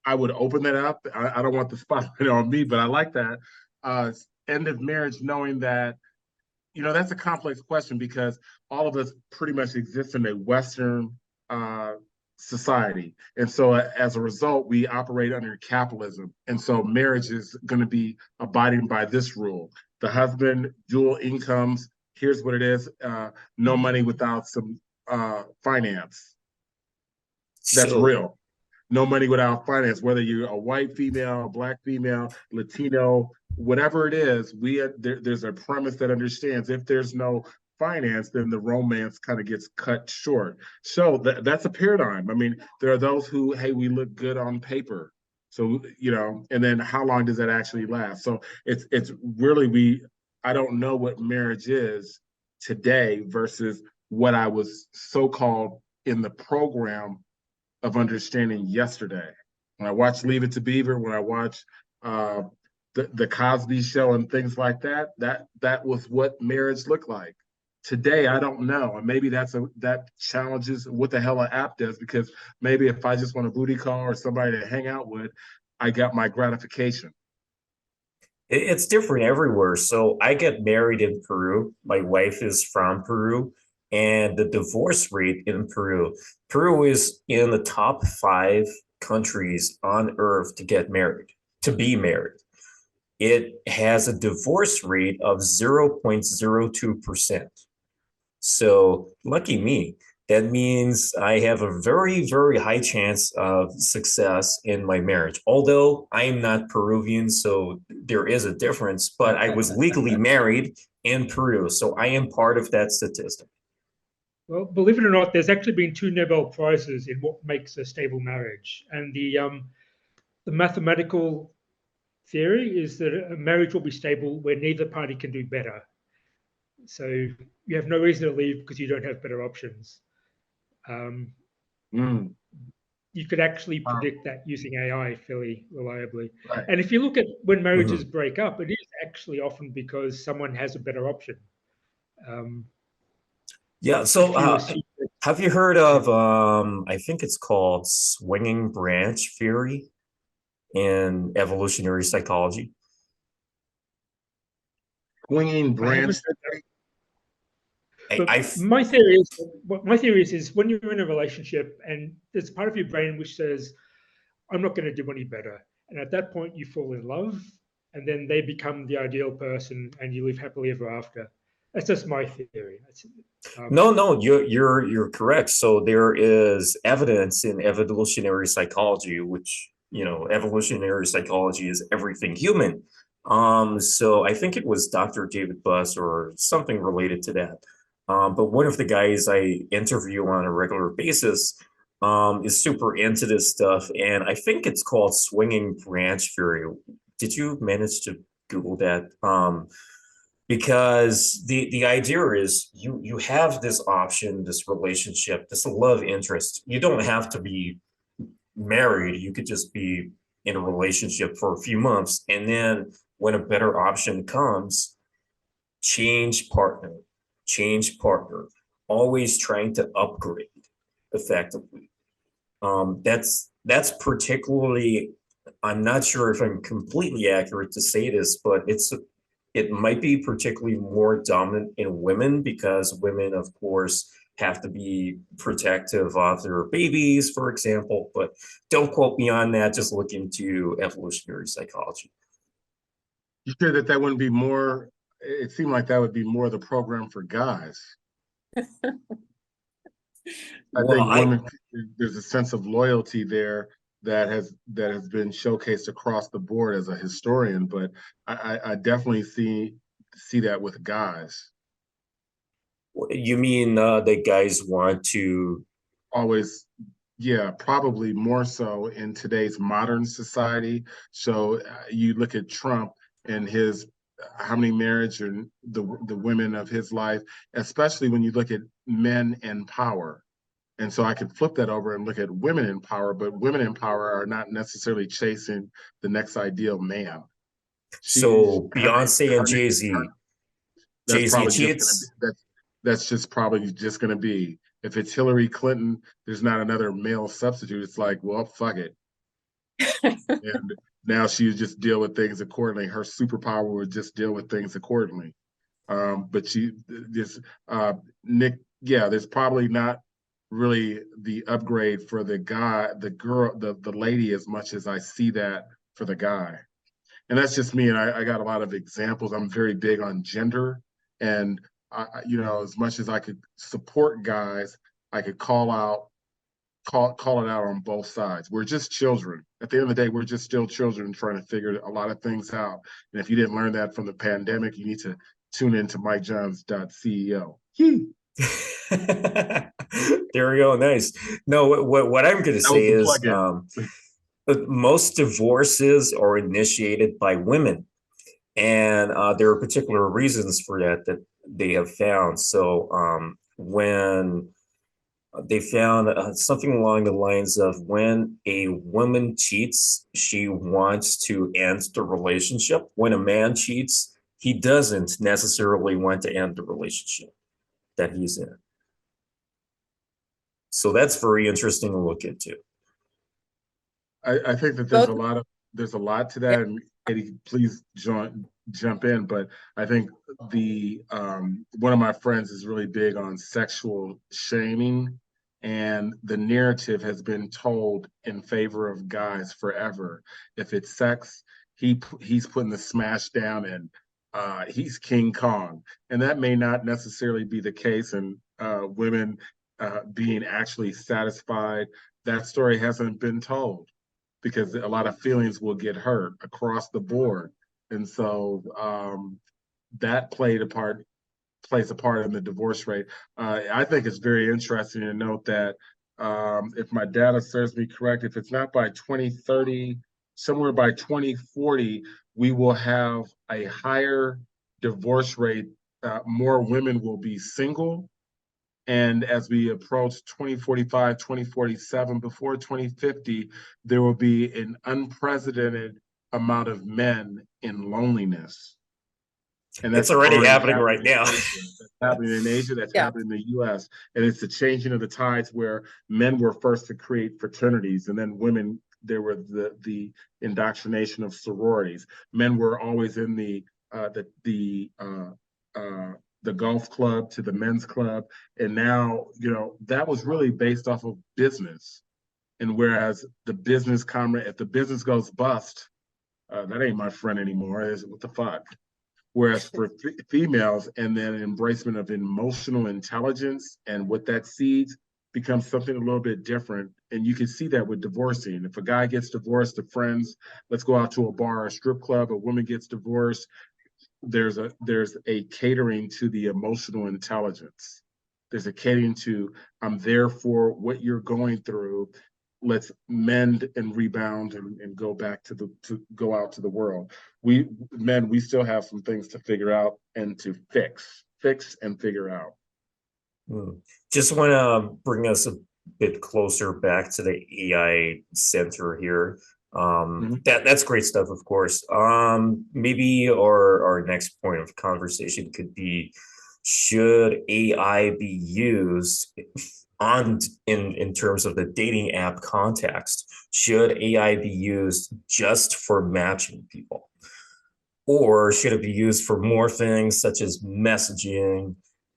I would open that up. I don't want the spotlight on me, but I like that. End of marriage, knowing that, that's a complex question because all of us pretty much exist in a Western society. And so as a result, we operate under capitalism. And so marriage is going to be abiding by this rule. The husband, dual incomes, here's what it is. No money without some finance. That's real. No money without finance, whether you're a white female, a black female, Latino, whatever it is, there's a premise that understands if there's no finance, then the romance kind of gets cut short. So that's a paradigm. I mean, there are those who, hey, we look good on paper. So, and then how long does that actually last? So it's really, I don't know what marriage is today versus what I was so-called in the program of understanding yesterday. When I watch Leave It to Beaver, when I watch the Cosby Show and things like that, that was what marriage looked like. Today, I don't know, and maybe that challenges what the hell an app does, because maybe if I just want a booty call or somebody to hang out with, I got my gratification. It's different everywhere. So I get married in Peru. My wife is from Peru. And the divorce rate in Peru is in the top 5 countries on earth to get married, to be married. It has a divorce rate of 0.02%. So lucky me. That means I have a very, very high chance of success in my marriage. Although I am not Peruvian, so there is a difference, but I was legally married in Peru. So I am part of that statistic. Well, believe it or not, there's actually been 2 Nobel Prizes in what makes a stable marriage. And the mathematical theory is that a marriage will be stable where neither party can do better. So you have no reason to leave because you don't have better options. You could actually predict that using AI fairly reliably. Right. And if you look at when marriages break up, it is actually often because someone has a better option. Yeah, so have you heard of, I think it's called swinging branch theory in evolutionary psychology? Swinging branch theory? My theory is when you're in a relationship and there's part of your brain which says, I'm not going to do any better. And at that point you fall in love and then they become the ideal person and you live happily ever after. That's just my theory. No, you're correct. So there is evidence in evolutionary psychology, which, evolutionary psychology is everything human. So I think it was Dr. David Buss or something related to that. But one of the guys I interview on a regular basis is super into this stuff, and I think it's called swinging branch theory. Did you manage to Google that? Because the idea is you have this option, this relationship, this love interest. You don't have to be married. You could just be in a relationship for a few months, and then when a better option comes, change partner, always trying to upgrade effectively. That's particularly, I'm not sure if I'm completely accurate to say this, but it might be particularly more dominant in women because women, of course, have to be protective of their babies, for example, but don't quote me on that. Just look into evolutionary psychology. You sure that wouldn't be more, it seemed like that would be more the program for guys. I think women, there's a sense of loyalty there that has been showcased across the board as a historian, but I definitely see that with guys. You mean that guys want to always, yeah, probably more so in today's modern society. So you look at Trump and his how many marriages and the women of his life, especially when you look at men in power. And so I could flip that over and look at women in power, but women in power are not necessarily chasing the next ideal man. So Beyonce and Jay-Z. Jay-Z cheats. That's just probably just going to be, if it's Hillary Clinton, there's not another male substitute. It's like, well, fuck it. And now she would just deal with things accordingly. Her superpower would just deal with things accordingly. But Nick, yeah, there's probably not really the upgrade for the guy, the girl, the lady as much as I see that for the guy. And that's just me. And I got a lot of examples. I'm very big on gender. And, as much as I could support guys, I could call it out on both sides. We're just children. At the end of the day, we're just still children trying to figure a lot of things out. And if you didn't learn that from the pandemic, you need to tune into MikeJohns.CEO. There we go. Nice. No, what I'm going to say is most divorces are initiated by women. And there are particular reasons for that they have found. So when they found something along the lines of when a woman cheats, she wants to end the relationship. When a man cheats, he doesn't necessarily want to end the relationship that he's in. So that's very interesting to look into. I think that there's a lot to that, and Katy, please jump in. But I think one of my friends is really big on sexual shaming, and the narrative has been told in favor of guys forever. If it's sex, he's putting the smash down, and he's King Kong, and that may not necessarily be the case. And women being actually satisfied, that story hasn't been told, because a lot of feelings will get hurt across the board. And so that plays a part in the divorce rate. I think it's very interesting to note that if my data serves me correct, if it's not by 2030, somewhere by 2040, we will have a higher divorce rate. More women will be single. And as we approach 2045, 2047, before 2050, there will be an unprecedented amount of men in loneliness. And that's already happening right now. That's happening in Asia, that's happening in the US. And it's the changing of the tides, where men were first to create fraternities, and then women, there were the indoctrination of sororities. Men were always in the the golf club to the men's club. And now, that was really based off of business. And whereas the business comrade, if the business goes bust, that ain't my friend anymore. What the fuck? Whereas for females, and then embracement of emotional intelligence and what that seeds becomes something a little bit different. And you can see that with divorcing. If a guy gets divorced, the friends, let's go out to a bar or a strip club, a woman gets divorced, there's a catering to the emotional intelligence. There's a catering to, I'm there for what you're going through. Let's mend and rebound and go back to go out to the world. We still have some things to figure out and to fix and figure out. Just want to bring us a bit closer back to the AI center here. That's great stuff, of course. Maybe our next point of conversation could be, should AI be used in terms of the dating app context? Should AI be used just for matching people? Or should it be used for more things such as messaging,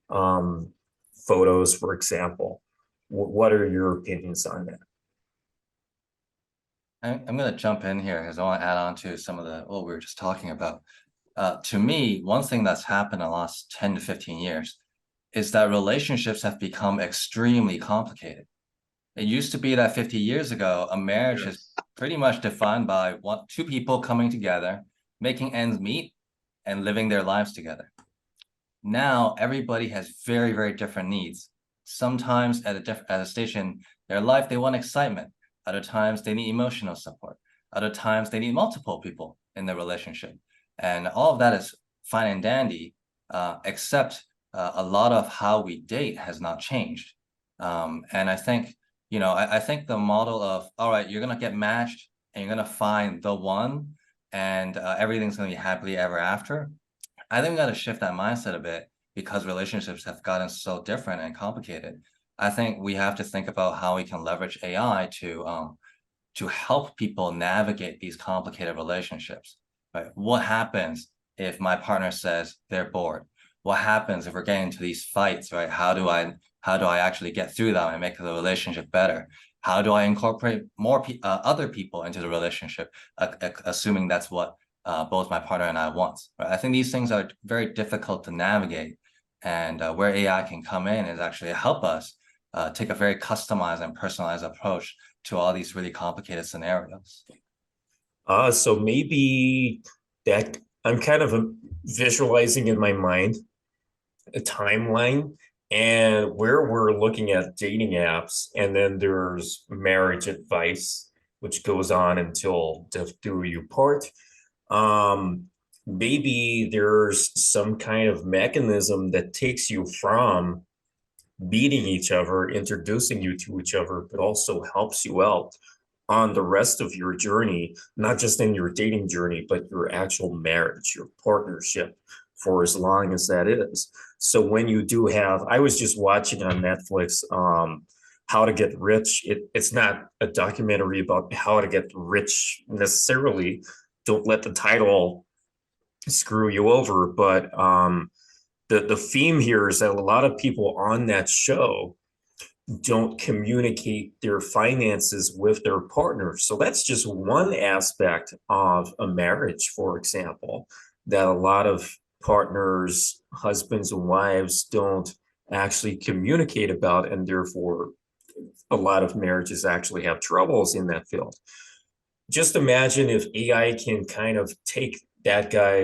photos, for example? What are your opinions on that? I'm going to jump in here because I want to add on to some of what we were just talking about. To me, one thing that's happened in the last 10 to 15 years is that relationships have become extremely complicated. It used to be that 50 years ago, a marriage is pretty much defined by two people coming together, making ends meet, and living their lives together. Now, everybody has very, very different needs. Sometimes at a stage in their life, they want excitement. Other times, they need emotional support. Other times, they need multiple people in their relationship. And all of that is fine and dandy, except a lot of how we date has not changed. And I think, I think the model of, all right, you're going to get matched and you're going to find the one and everything's going to be happily ever after. I think we got to shift that mindset a bit because relationships have gotten so different and complicated. I think we have to think about how we can leverage AI to help people navigate these complicated relationships. Right? What happens if my partner says they're bored? What happens if we're getting into these fights? Right? How do I actually get through them and make the relationship better? How do I incorporate more other people into the relationship, assuming that's what both my partner and I want? Right? I think these things are very difficult to navigate, and where AI can come in is actually help us take a very customized and personalized approach to all these really complicated scenarios. So maybe that I'm kind of visualizing in my mind a timeline and where we're looking at dating apps, and then there's marriage advice, which goes on until death do you part. Maybe there's some kind of mechanism that takes you from meeting each other, introducing you to each other, but also helps you out on the rest of your journey, not just in your dating journey, but your actual marriage, your partnership, for as long as that is. So when you do have, I was just watching on Netflix, How to Get Rich. It's not a documentary about how to get rich necessarily. Don't let the title screw you over. But the theme here is that a lot of people on that show don't communicate their finances with their partner. So that's just one aspect of a marriage, for example, that a lot of partners, husbands and wives, don't actually communicate about, and therefore a lot of marriages actually have troubles in that field. Just imagine if AI can kind of take that guy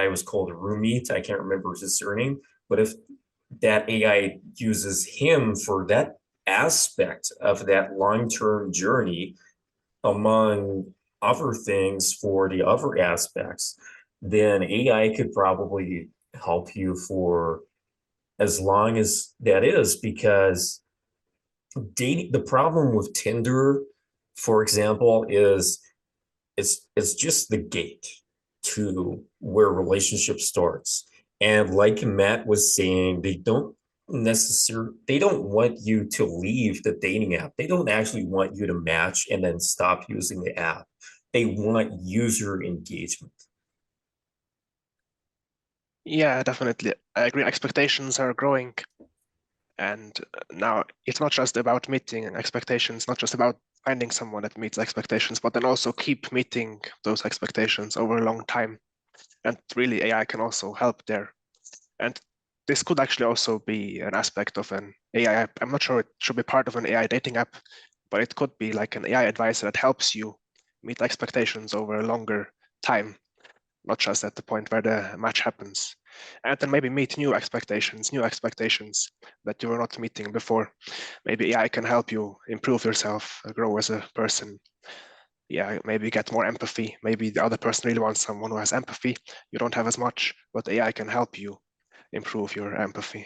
was called Roommate, I can't remember his surname, but if that AI uses him for that aspect of that long-term journey, among other things for the other aspects, then AI could probably help you for as long as that is, because dating, the problem with Tinder, for example, is it's just the gate to where relationship starts. And like Matt was saying, they don't want you to leave the dating app. They don't actually want you to match and then stop using the app. They want user engagement. Yeah, definitely. I agree. Expectations are growing. And now it's not just about meeting expectations, not just about finding someone that meets expectations, but then also keep meeting those expectations over a long time. And really, AI can also help there. And this could actually also be an aspect of an AI app. I'm not sure it should be part of an AI dating app, but it could be like an AI advisor that helps you meet expectations over a longer time, not just at the point where the match happens. And then maybe meet new expectations that you were not meeting before. Maybe AI can help you improve yourself, grow as a person. Yeah, maybe get more empathy. Maybe the other person really wants someone who has empathy. You don't have as much, but AI can help you improve your empathy,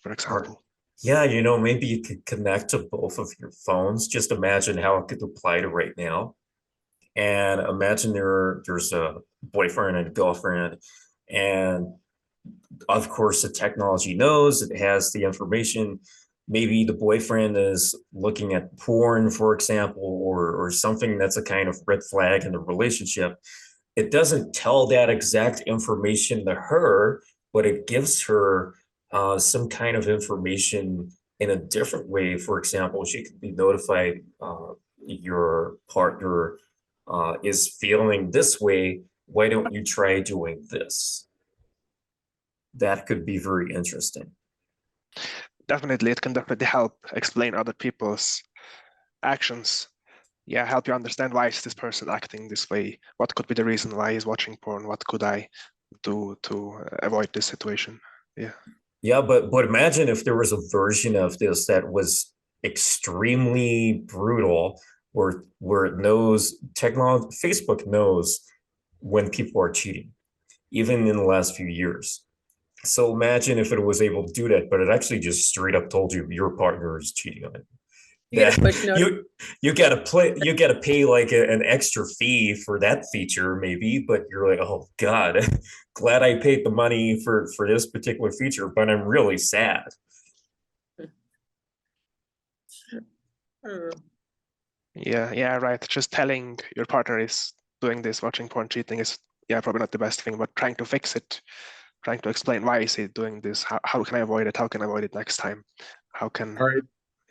for example. Yeah, maybe you could connect to both of your phones. Just imagine how it could apply to right now. And imagine there's a boyfriend and a girlfriend, and of course the technology knows it has the information. Maybe the boyfriend is looking at porn, for example, or something that's a kind of red flag in the relationship. It doesn't tell that exact information to her, but it gives her some kind of information in a different way. For example, she could be notified your partner is feeling this way. Why don't you try doing this? That could be very interesting. Definitely, it can definitely help explain other people's actions. Yeah, help you understand why is this person acting this way? What could be the reason why he's watching porn? What could I do to avoid this situation? Yeah. Yeah, but imagine if there was a version of this that was extremely brutal, where it knows technology, Facebook knows when people are cheating, even in the last few years. So imagine if it was able to do that, but it actually just straight up told you your partner is cheating on it. You get a push You gotta pay like an extra fee for that feature maybe, but you're like, oh God, glad I paid the money for this particular feature, but I'm really sad. Yeah, right. Just telling your partner is doing this, watching porn, cheating is, yeah, probably not the best thing, but trying to fix it, trying to explain why is he doing this, how can I avoid it, how can I avoid it next time, how can, All right.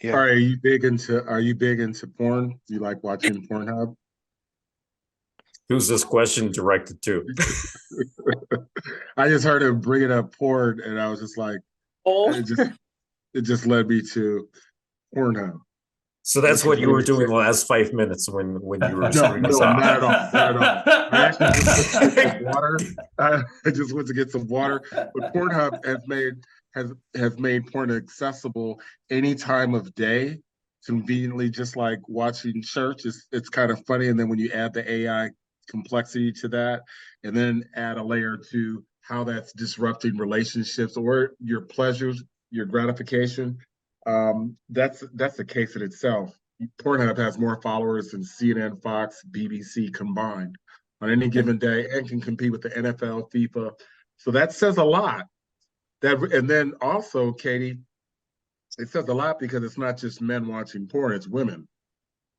yeah. All right, are you big into porn? You like watching PornHub? Who's this question directed to? I just heard him bringing up porn, and I was just like, it just led me to PornHub. So that's what you were doing the last 5 minutes when you were screwing us off. Not at all, not at all. I actually just went to get some water. I just went to get some water. But PornHub has made porn accessible any time of day, conveniently, just like watching church. It's kind of funny, and then when you add the AI complexity to that, and then add a layer to how that's disrupting relationships or your pleasures, your gratification. That's the case in itself. Pornhub has more followers than CNN, Fox, BBC combined on any given day, and can compete with the NFL, FIFA. So that says a lot. And then also, Katy, it says a lot because it's not just men watching porn; it's women,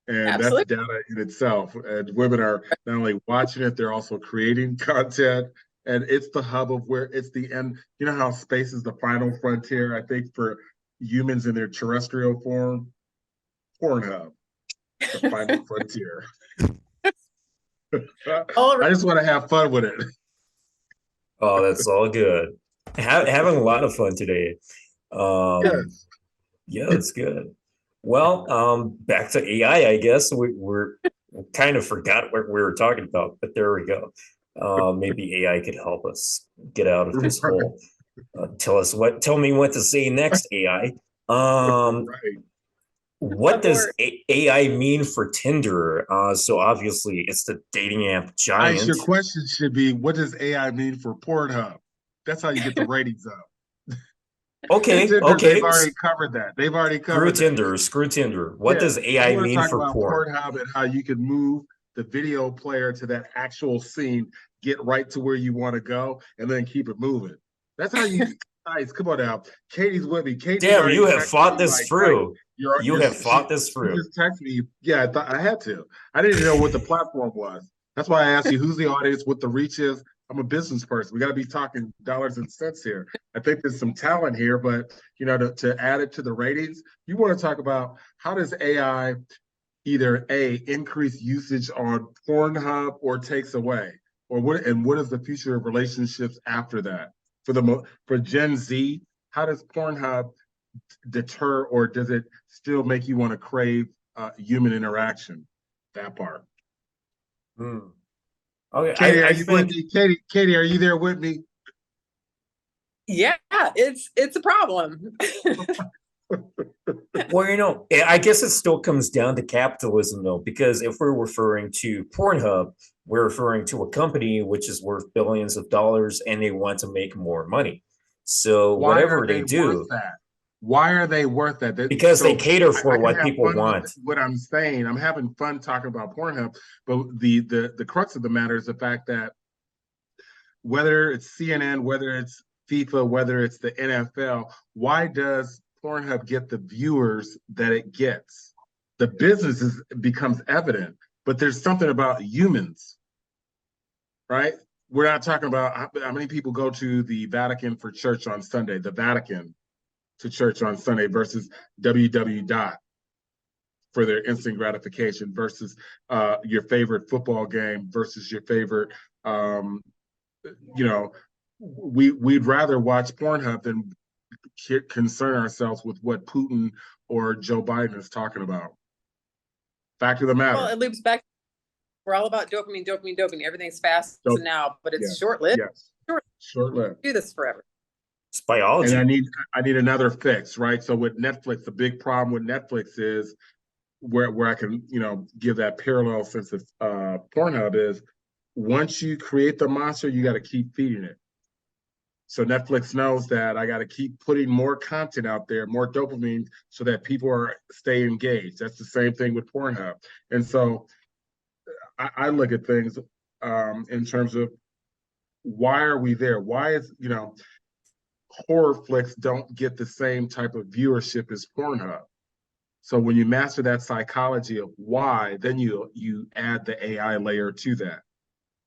and Absolutely. that's data in itself. And women are not only watching it, they're also creating content. And it's the hub of where it's the end. You know how space is the final frontier, I think, for humans in their terrestrial form? Pornhub, the final frontier. I just want to have fun with it. Oh, that's all good. Having a lot of fun today. Yes. Yeah, that's good. Well, back to AI, I guess. We kind of forgot what we were talking about, but there we go. Maybe AI could help us get out of this hole. Tell me what to say next, AI. Right. What does AI mean for Tinder? So obviously it's the dating app giant. Your question should be, what does AI mean for Pornhub? That's how you get the ratings up. Okay, Tinder, okay. They've already covered that. They've already covered Screw Tinder. What does AI mean for porn? Pornhub and how you can move the video player to that actual scene, get right to where you want to go, and then keep it moving. That's how you guys, come on now. Katy's with me. Damn, you have fought this through. You have fought this through. You just texted me. Yeah, I thought I had to. I didn't even know what the platform was. That's why I asked you who's the audience, what the reach is. I'm a business person. We got to be talking dollars and cents here. I think there's some talent here, but you know, to add it to the ratings, you want to talk about how does AI either A, increase usage on PornHub or takes away, or what is the future of relationships after that? For Gen Z, how does PornHub deter, or does it still make you want to crave human interaction? That part. Okay, Katy, are I you with think me? Katy, are you there with me? Yeah, it's a problem. well, you know, I guess it still comes down to capitalism though, because if we're referring to Pornhub, we're referring to a company which is worth billions of dollars and they want to make more money. So Why are whatever they they worth do, that? Why are they worth that? because they So cater I for can what have people fun with want. what I'm saying. I'm having fun talking about Pornhub, but the crux of the matter is the fact that whether it's CNN, whether it's FIFA, whether it's the NFL, why does Pornhub get the viewers that it gets? The business becomes evident, but there's something about humans, right? We're not talking about how many people go to the Vatican for church on Sunday, the Vatican to church on Sunday versus www dot for their instant gratification versus your favorite football game versus your favorite, you know, we'd rather watch Pornhub than concern ourselves with what Putin or Joe Biden is talking about. Fact of the matter. Well, it loops back. We're all about dopamine, dopamine, dopamine. Everything's fast now, but it's short-lived. Yes, short-lived. Do this forever. It's biology. And I need another fix, right? So with Netflix, the big problem with Netflix is where I can, you know, give that parallel sense of Pornhub is once you create the monster, you got to keep feeding it. So Netflix knows that I got to keep putting more content out there, more dopamine, so that people stay engaged. That's the same thing with Pornhub. And so I look at things in terms of why are we there? Why is, you know, horror flicks don't get the same type of viewership as Pornhub. So when you master that psychology of why, then you add the AI layer to that.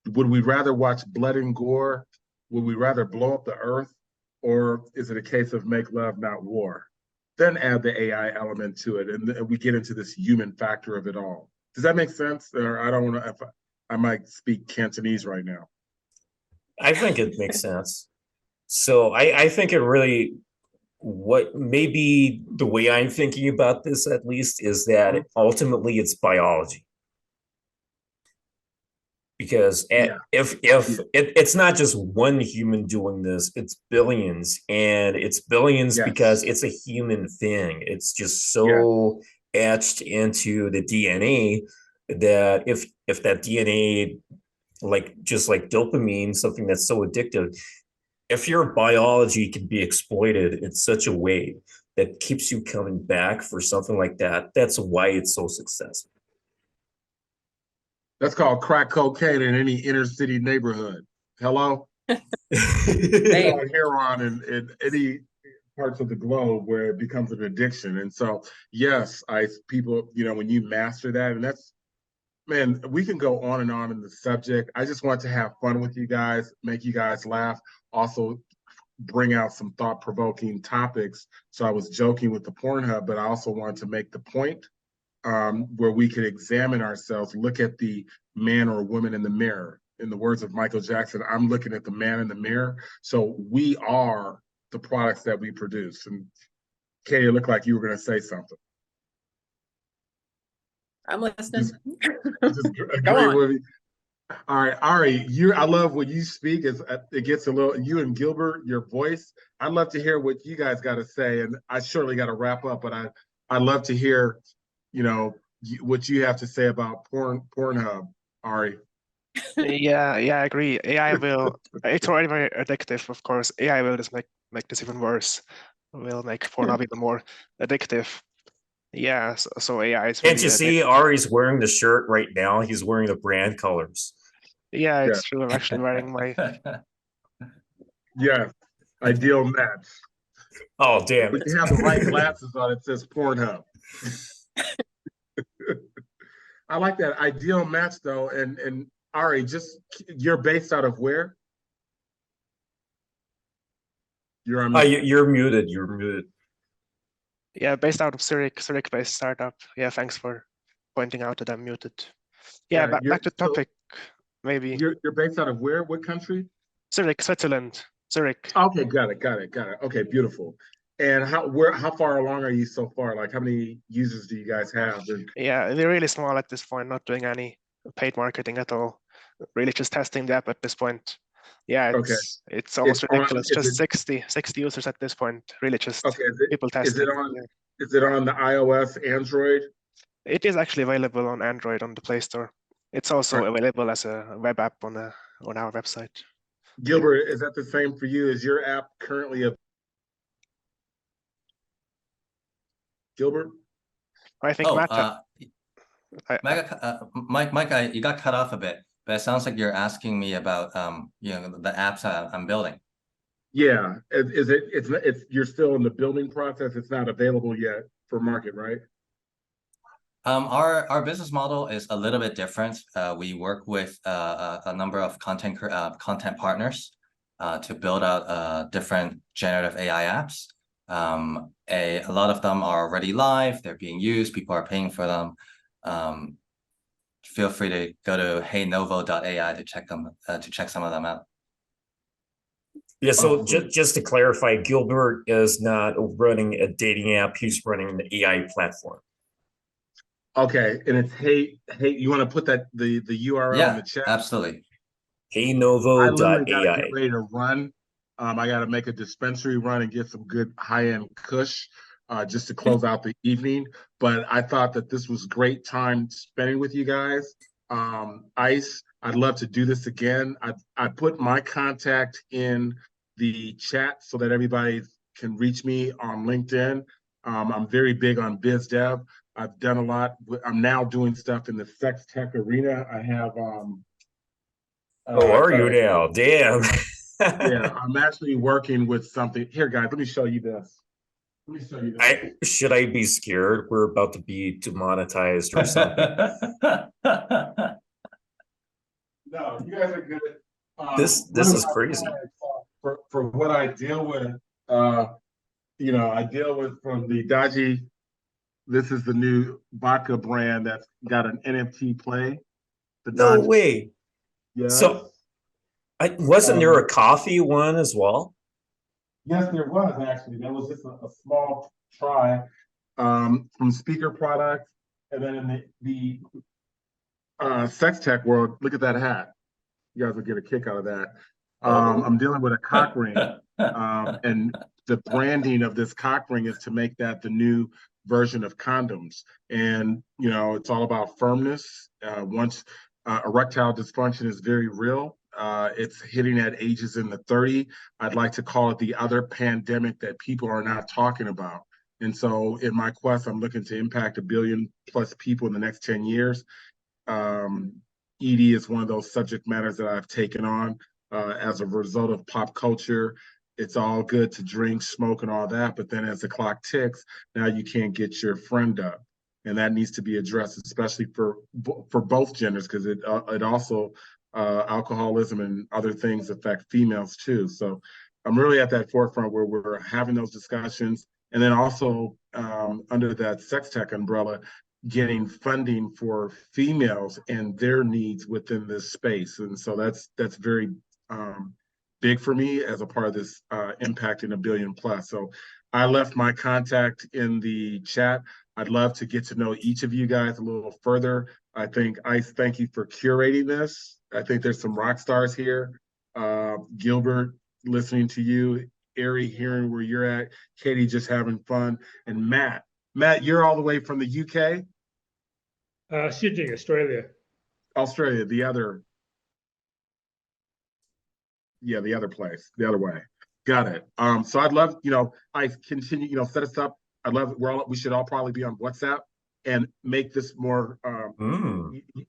Would we rather watch blood and gore? Would we rather blow up the earth? Or is it a case of make love, not war? Then add the AI element to it, and we get into this human factor of it all. Does that make sense? Or I don't want to, I might speak Cantonese right now. I think it makes sense. So I think it really, what maybe the way I'm thinking about this at least is that ultimately it's biology. Because if it's not just one human doing this, it's billions, and it's billions because it's a human thing. It's just so etched into the DNA that if that DNA, just like dopamine, something that's so addictive, if your biology can be exploited in such a way that keeps you coming back for something like that, that's why it's so successful. That's called crack cocaine in any inner city neighborhood. Hello? Heroin in any parts of the globe where it becomes an addiction. And so, yes, people, you know, when you master that, and that's, man, we can go on and on in the subject. I just want to have fun with you guys, make you guys laugh, also bring out some thought-provoking topics. So I was joking with the Pornhub, but I also wanted to make the point where we could examine ourselves, look at the man or woman in the mirror. In the words of Michael Jackson, I'm looking at the man in the mirror. So we are the products that we produce. And Katy, it looked like you were going to say something. I'm listening. Just agree with me. All right, Ari, I love when you speak. It gets a little, you and Gilbert, your voice. I'd love to hear what you guys got to say. And I surely got to wrap up, but I'd love to hear, you know, what you have to say about Pornhub, Ari. Yeah, I agree. AI will, it's already very addictive, of course. AI will just make this even worse. Will make Pornhub even more addictive. Yeah, so AI is Can't you see Ari's wearing the shirt right now? He's wearing the brand colors. Yeah, it's true. I'm actually wearing my IdealMatch. Oh, damn it. But you have the right glasses on, it says Pornhub. I like that IdealMatch though. And Ari, you're based out of where? You're on. You're muted. You're muted. Yeah, based out of Zurich-based startup. Yeah, thanks for pointing out that I'm muted. Yeah, back to topic. Maybe you're based out of where? What country? Zurich, Switzerland. Zurich. Okay, got it. Okay, beautiful. And how far along are you so far? Like, how many users do you guys have? Yeah, they're really small at this point, not doing any paid marketing at all. Really just testing the app at this point. Yeah, it's almost ridiculous. Just 60 users at this point. Really just people testing. Is it on the iOS, Android? It is actually available on Android on the Play Store. It's also available as a web app on our website. Gilbert, is that the same for you? Is your app currently Gilbert? I think Mike, you got cut off a bit, but it sounds like you're asking me about the apps I'm building. Yeah, it's you're still in the building process. It's not available yet for market, right? Our business model is a little bit different. We work with a number of content partners to build out different generative AI apps. A lot of them are already live. They're being used. People are paying for them. Feel free to go to heynovo.ai to check some of them out. Yeah, so just to clarify, Gilbert is not running a dating app. He's running an AI platform. Okay, and it's hey, you want to put the URL in the chat? Absolutely. heynovo.ai. I literally got to get ready to run. I got to make a dispensary run and get some good high-end kush just to close out the evening. But I thought that this was great time spending with you guys. Ice, I'd love to do this again. I put my contact in the chat so that everybody can reach me on LinkedIn. I'm very big on biz dev. I've done a lot. I'm now doing stuff in the sex tech arena. I have. Are you now? Damn. Yeah, I'm actually working with something. Here, guys, let me show you this. Should I be scared? We're about to be demonetized or something. No, you guys are good. This is crazy. For what I deal with, I deal with from the dodgy. This is the new vodka brand that's got an NFT play. No way. Yeah. So, wasn't there a coffee one as well? Yes, there was actually. There was just a small try from Speaker Products, and then in the sex tech world, look at that hat. You guys will get a kick out of that. I'm dealing with a cock ring, and the branding of this cock ring is to make that the new version of condoms. And it's all about firmness. Once erectile dysfunction is very real, it's hitting at ages in the 30. I'd like to call it the other pandemic that people are not talking about. And so in my quest, I'm looking to impact 1 billion plus people in the next 10 years. ED is one of those subject matters that I've taken on as a result of pop culture. It's all good to drink, smoke, and all that, but then as the clock ticks, now you can't get your friend up, and that needs to be addressed, especially for both genders, because it also alcoholism and other things affect females too. So I'm really at that forefront where we're having those discussions, and then also under that sex tech umbrella, getting funding for females and their needs within this space. And so that's very big for me as a part of this impacting 1 billion plus. So I left my contact in the chat. I'd love to get to know each of you guys a little further. I think Ice, thank you for curating this. I think there's some rock stars here. Gilbert, listening to you. Ari, hearing where you're at. Katy, just having fun. And Matt, you're all the way from the UK? Sydney, Australia. Australia, the other place, the other way. Got it. So I'd love, I continue, set us up. I'd love, we should all probably be on WhatsApp and make this more,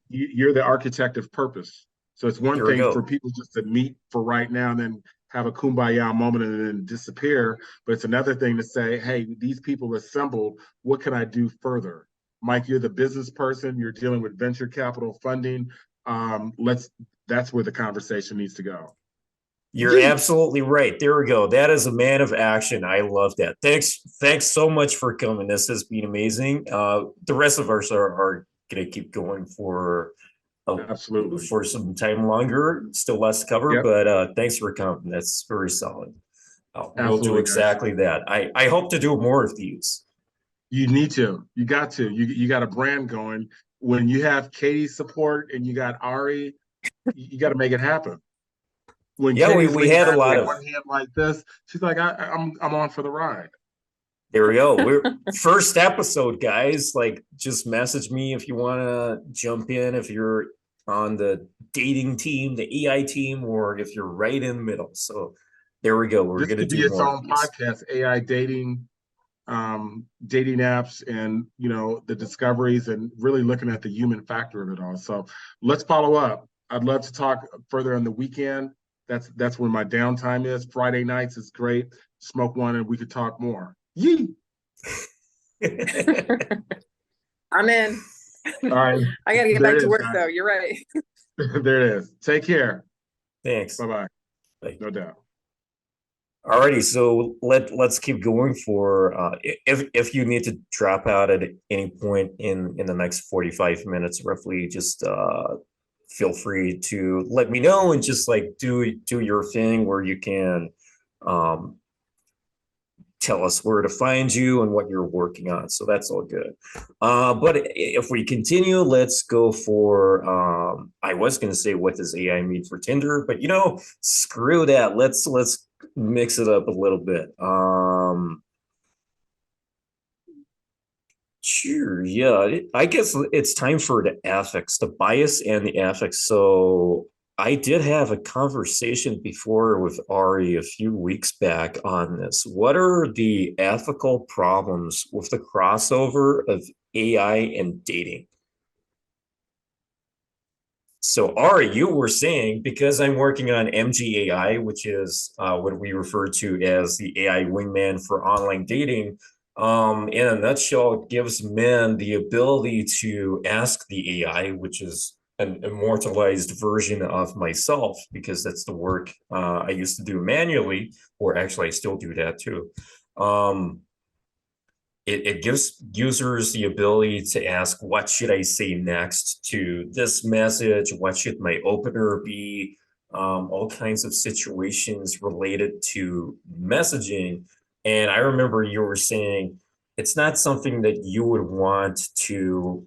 you're the architect of purpose. So it's one thing for people just to meet for right now and then have a kumbaya moment and then disappear. But it's another thing to say, hey, these people assembled, what can I do further? Mike, you're the business person, you're dealing with venture capital funding. That's where the conversation needs to go. You're absolutely right. There we go. That is a man of action. I love that. Thanks so much for coming. This has been amazing. The rest of us are gonna keep going for Absolutely. for some time longer. Still less to cover, Yep. but thanks for coming. That's very solid. We'll do Absolutely, guys. exactly that. I hope to do more of these. You need to. You got to. You got a brand going. When you have Katy's support and you got Ari, you got to make it happen. When Yeah, Katy's we leaning had a back lot with of. one hand like this, she's like, I'm on for the ride. There we go. We're first episode, guys. Like, just message me if you want to jump in, if you're on the dating team, the AI team, or if you're right in the middle. So there we go. We're This gonna could be do its more own of these. podcast, AI dating apps, and the discoveries, and really looking at the human factor of it all. So let's follow up. I'd love to talk further on the weekend. That's where my downtime is. Friday nights is great. Smoke one and we could talk more. Yee. I'm in. All right. I gotta get There back it to is, work guys. though. You're right. There it is. Take care. Thanks. Bye-bye. Bye. No doubt. Alrighty, so let's keep going for if you need to drop out at any point in the next 45 minutes roughly, just feel free to let me know and just like do your thing where you can tell us where to find you and what you're working on. So that's all good. But if we continue, let's go for I was gonna say what does AI mean for Tinder, but screw that. Let's mix it up a little bit. Sure, yeah. I guess it's time for the ethics, the bias and the ethics. So I did have a conversation before with Ari a few weeks back on this. What are the ethical problems with the crossover of AI and dating? So Ari, you were saying, because I'm working on MGAI, which is what we refer to as the AI wingman for online dating, in a nutshell, it gives men the ability to ask the AI, which is an immortalized version of myself, because that's the work I used to do manually, or actually I still do that too. It gives users the ability to ask, what should I say next to this message? What should my opener be? All kinds of situations related to messaging. And I remember you were saying it's not something that you would want to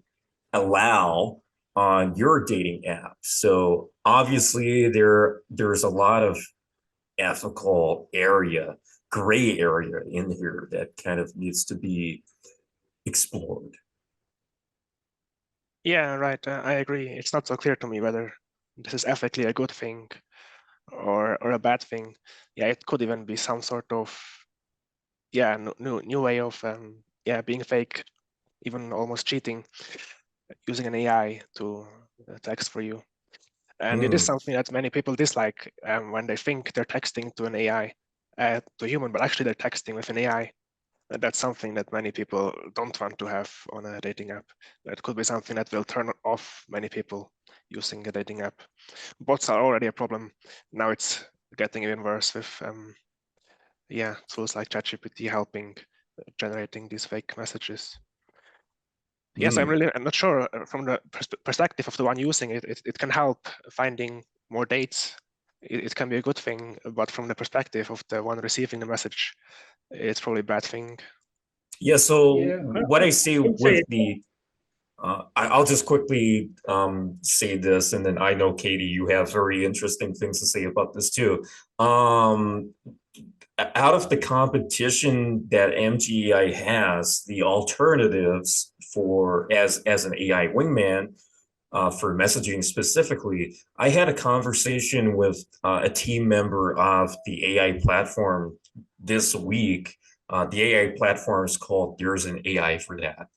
allow on your dating app. So obviously there's a lot of ethical gray area in here that kind of needs to be explored. Yeah, right. I agree. It's not so clear to me whether this is ethically a good thing or a bad thing. Yeah, it could even be some sort of new way of being fake, even almost cheating, using an AI to text for you. And it is something that many people dislike when they think they're texting to an AI, to a human, but actually they're texting with an AI. That's something that many people don't want to have on a dating app. That could be something that will turn off many people using a dating app. Bots are already a problem. Now it's getting even worse with tools like ChatGPT helping generating these fake messages. Yes, I'm not sure from the perspective of the one using it, it can help finding more dates. It can be a good thing, but from the perspective of the one receiving the message, it's probably a bad thing. Yeah, so Yeah, what I see would say with the I'll just quickly say this, and then I know, Katy, you have very interesting things to say about this too. Out of the competition that MGAI has, the alternatives for as an AI wingman for messaging specifically, I had a conversation with a team member of the AI platform this week. The AI platform is called There's an AI for That.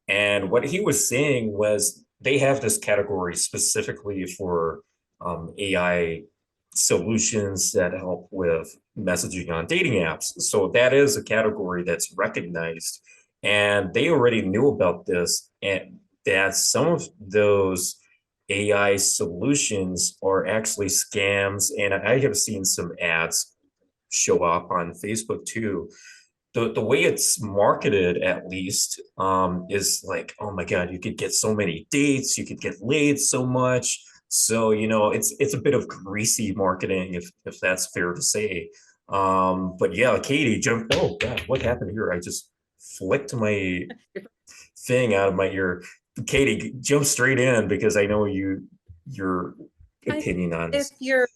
And what he was saying was they have this category specifically for AI solutions that help with messaging on dating apps. So that is a category that's recognized. And they already knew about this, and that some of those AI solutions are actually scams. And I have seen some ads show up on Facebook too. The way it's marketed, at least, is like, oh my God, you could get so many dates, you could get laid so much. So, you know, it's a bit of greasy marketing, if that's fair to say. But yeah, Katy jumped. Oh God, what happened here? I just flicked my thing out of my ear. Katy, jump straight in because I know your opinion on this. If your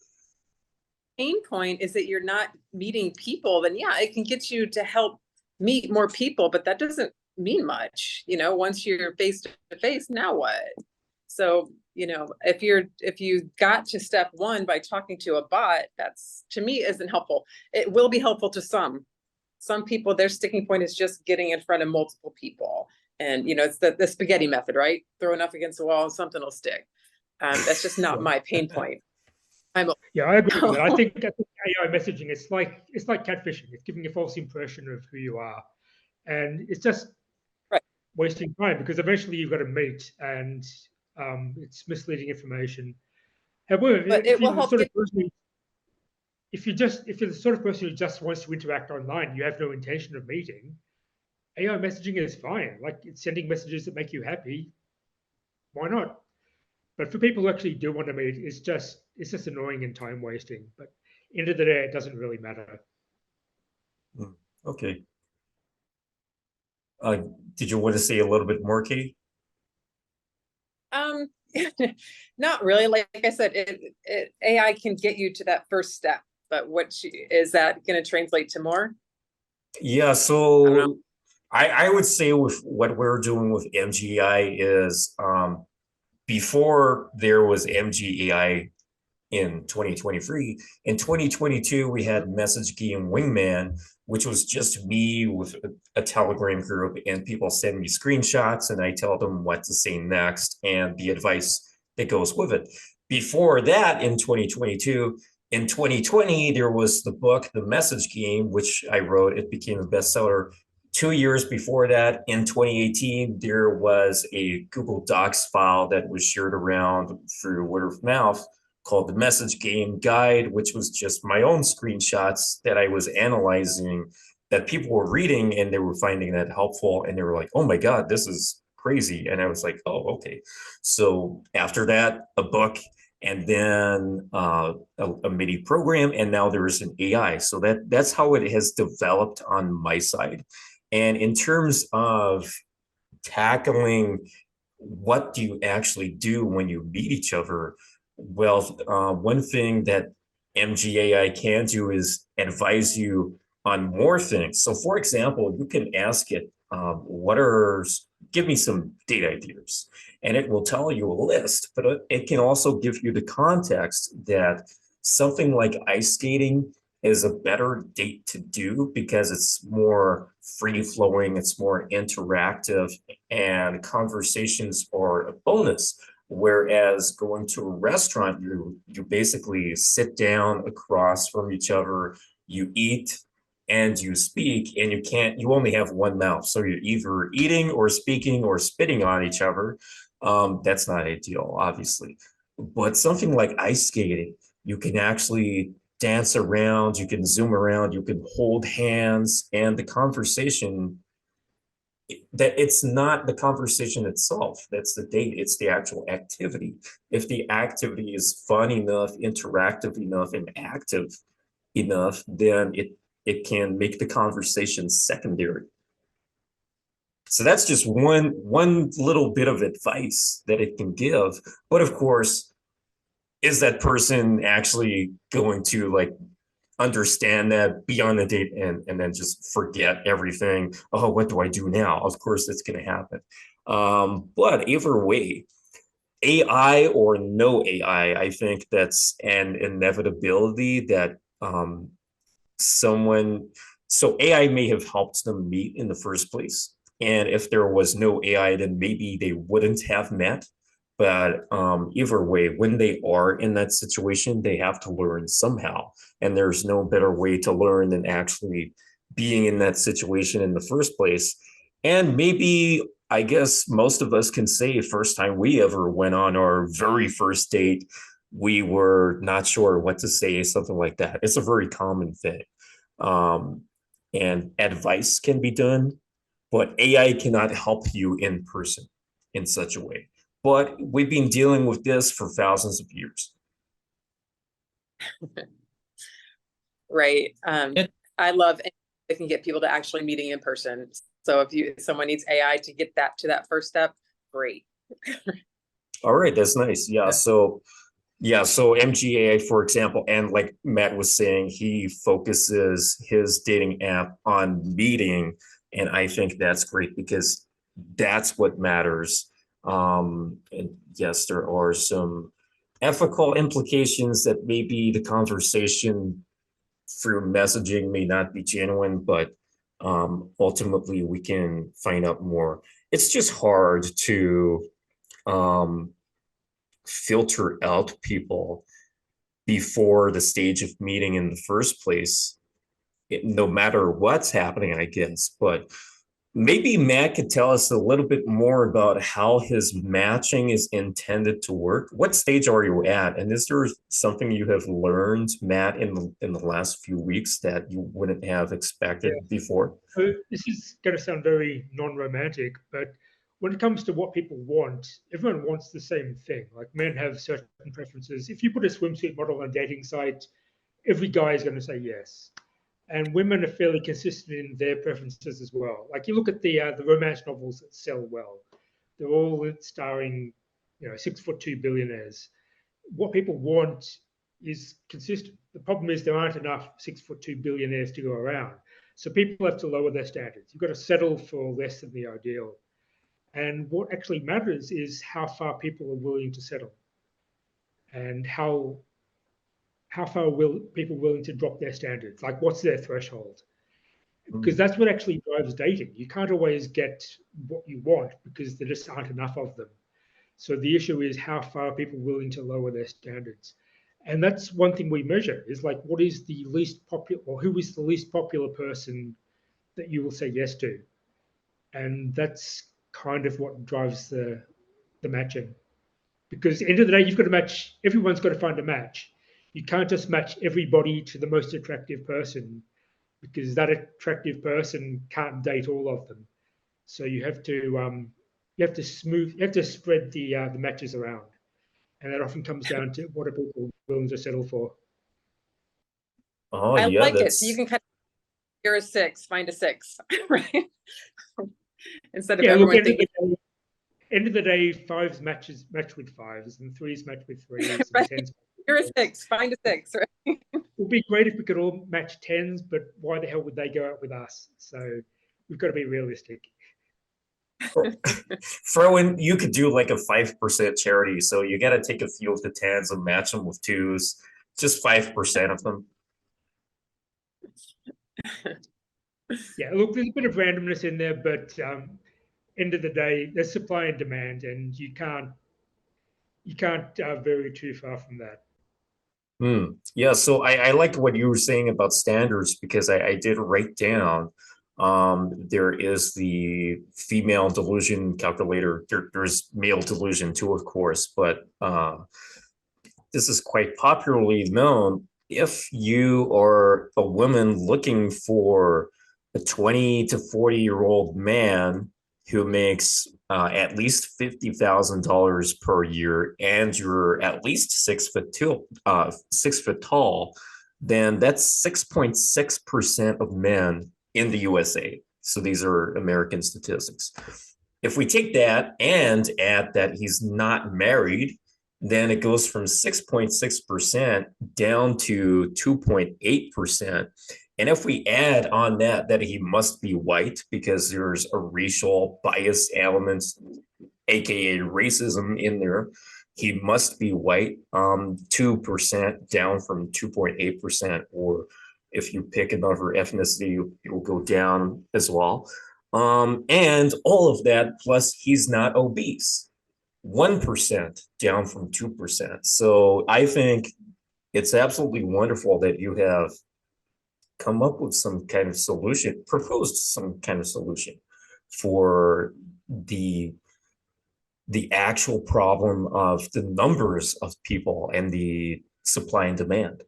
pain point is that you're not meeting people, then yeah, it can get you to help meet more people, but that doesn't mean much. You know, once you're face to face, now what? So, you know, if you got to step one by talking to a bot, that's, to me, isn't helpful. It will be helpful to some. Some people, their sticking point is just getting in front of multiple people. And, you know, it's the spaghetti method, right? Throw enough against the wall and something will stick. That's just not my pain point. Yeah, I agree with that. I think AI messaging, it's like catfishing. It's giving a false impression of who you are. And it's just right. wasting time because eventually you've got to meet and it's misleading information. However, But it will help if you're the sort of person who just wants to interact online, you have no intention of meeting, AI messaging is fine. Like, it's sending messages that make you happy. Why not? But for people who actually do want to meet, it's just annoying and time wasting. But end of the day, it doesn't really matter. Okay. Did you want to say a little bit more, Katy? Not really. Like I said, AI can get you to that first step, but is that going to translate to more? Yeah, so I would say with what we're doing with MGAI is before there was MGAI in 2023, in 2022, we had Message Game Wingman, which was just me with a Telegram group, and people send me screenshots and I tell them what to say next and the advice that goes with it. Before that, in 2022, in 2020, there was the book, The Message Game, which I wrote. It became a bestseller. 2 years before that, in 2018, there was a Google Docs file that was shared around through word of mouth called The Message Game Guide, which was just my own screenshots that I was analyzing that people were reading and they were finding that helpful. And they were like, oh my God, this is crazy. And I was like, oh, okay. So after that, a book, and then a mini program, and now there is an AI. So that's how it has developed on my side. And in terms of tackling what do you actually do when you meet each other, well, one thing that MGAI can do is advise you on more things. So for example, you can ask it, give me some date ideas, and it will tell you a list, but it can also give you the context that something like ice skating is a better date to do because it's more free flowing, it's more interactive, and conversations are a bonus. Whereas going to a restaurant, you basically sit down across from each other, you eat and you speak, and you only have one mouth. So you're either eating or speaking or spitting on each other. That's not ideal, obviously. But something like ice skating, you can actually dance around, you can zoom around, you can hold hands, and the conversation, that it's not the conversation itself that's the date, it's the actual activity. If the activity is fun enough, interactive enough, and active enough, then it can make the conversation secondary. So that's just one little bit of advice that it can give. But of course, is that person actually going to like understand that, be on the date, and then just forget everything? Oh, what do I do now? Of course, that's going to happen. But either way, AI or no AI, I think that's an inevitability that so AI may have helped them meet in the first place. And if there was no AI, then maybe they wouldn't have met. But either way, when they are in that situation, they have to learn somehow. And there's no better way to learn than actually being in that situation in the first place. And maybe I guess most of us can say first time we ever went on our very first date, we were not sure what to say, something like that. It's a very common thing. And advice can be done, but AI cannot help you in person in such a way. But we've been dealing with this for thousands of years. Right. I love it can get people to actually meeting in person. So if someone needs AI to get that to that first step, great. All right, that's nice. Yeah. So MGAI, for example, and like Matt was saying, he focuses his dating app on meeting, and I think that's great because that's what matters. And yes, there are some ethical implications that maybe the conversation through messaging may not be genuine, but ultimately we can find out more. It's just hard to filter out people before the stage of meeting in the first place, no matter what's happening, I guess. But maybe Matt could tell us a little bit more about how his matching is intended to work. What stage are you at? And is there something you have learned, Matt, in the last few weeks that you wouldn't have expected before? So this is going to sound very non-romantic, but when it comes to what people want, everyone wants the same thing. Like men have certain preferences. If you put a swimsuit model on a dating site, every guy is going to say yes. And women are fairly consistent in their preferences as well. Like you look at the romance novels that sell well, they're all starring, 6'2" billionaires. What people want is consistent. The problem is there aren't enough 6'2" billionaires to go around. So people have to lower their standards. You've got to settle for less than the ideal. And what actually matters is how far people are willing to settle, and how far will people willing to drop their standards? Like what's their threshold? Because that's what actually drives dating. You can't always get what you want because there just aren't enough of them. So the issue is how far are people willing to lower their standards? And that's one thing we measure is like, what is the least popular, or who is the least popular person that you will say yes to? And that's kind of what drives the matching. Because at the end of the day, you've got to match, everyone's got to find a match. You can't just match everybody to the most attractive person because that attractive person can't date all of them. So you have to spread the matches around, and that often comes down to what are people willing to settle for. Oh, I yeah, like it. So you can kind of, you're a 6, find a 6, right? Instead of everyone thinking. End of the day, 5s match with 5s, and 3s match with 3s, right. and 10s. You're a 6, find a 6, right? It would be great if we could all match 10s, but why the hell would they go out with us? So we've got to be realistic. Frowen, you could do like a 5% charity. So you got to take a few of the 10s and match them with 2s, just 5% of them. Yeah, look, there's a bit of randomness in there, but end of the day, there's supply and demand, and you can't vary too far from that. Yeah, so I like what you were saying about standards because I did write down there is the female delusion calculator. There's male delusion too, of course, but this is quite popularly known. If you are a woman looking for a 20 to 40-year-old man who makes at least $50,000 per year, and you're at least 6 foot tall, then that's 6.6% of men in the USA. So these are American statistics. If we take that and add that he's not married, then it goes from 6.6% down to 2.8%. And if we add on that he must be white because there's a racial bias element, aka racism in there, he must be white, 2% down from 2.8%, or if you pick another ethnicity, it will go down as well. And all of that, plus he's not obese, 1% down from 2%. So I think it's absolutely wonderful that you have come up with some kind of solution, proposed some kind of solution for the actual problem of the numbers of people and the supply and demand.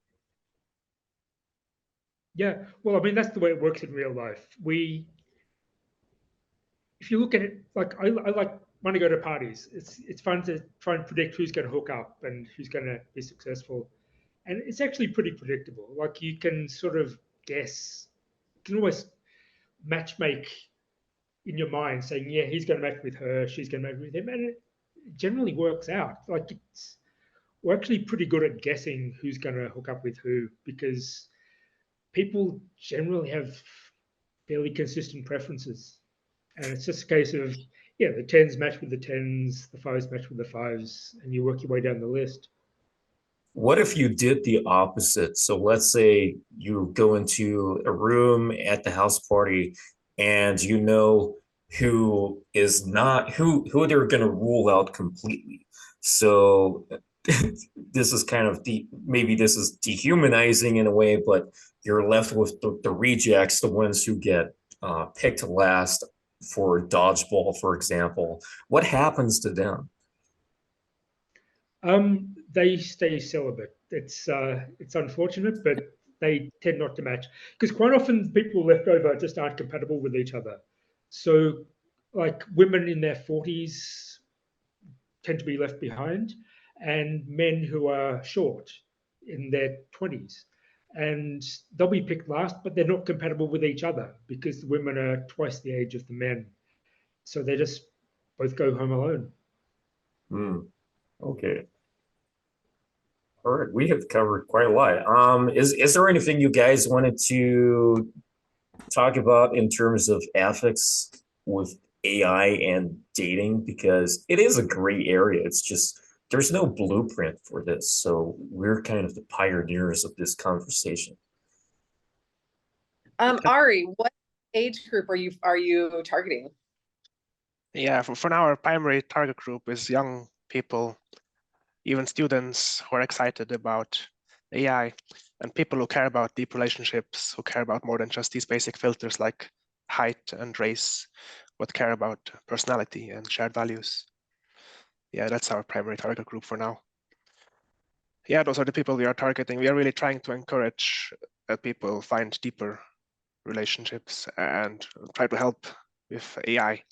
Yeah, well, I mean, that's the way it works in real life. If you look at it, like I like when I go to parties, it's fun to try and predict who's going to hook up and who's going to be successful. And it's actually pretty predictable. Like you can sort of guess, you can almost matchmake in your mind saying, yeah, he's going to match with her, she's going to match with him. And it generally works out. Like we're actually pretty good at guessing who's going to hook up with who because people generally have fairly consistent preferences. And it's just a case of, yeah, the 10s match with the 10s, the 5s match with the 5s, and you work your way down the list. What if you did the opposite? So let's say you go into a room at the house party and you know who is not, who they're going to rule out completely. So this is kind of maybe this is dehumanizing in a way, but you're left with the rejects, the ones who get picked last for dodgeball, for example. What happens to them? They stay celibate. It's unfortunate, but they tend not to match because quite often people left over just aren't compatible with each other. So, like women in their 40s tend to be left behind, and men who are short in their 20s. And they'll be picked last, but they're not compatible with each other because the women are twice the age of the men. So they just both go home alone. Okay. All right, we have covered quite a lot. Is there anything you guys wanted to talk about in terms of ethics with AI and dating? Because it is a gray area. It's just there's no blueprint for this, so we're kind of the pioneers of this conversation. Ari, what age group are you targeting? Yeah, for now, our primary target group is young people, even students who are excited about AI, and people who care about deep relationships, who care about more than just these basic filters like height and race, but care about personality and shared values. Yeah, that's our primary target group for now. Yeah, those are the people we are targeting. We are really trying to encourage that people find deeper relationships and try to help with AI.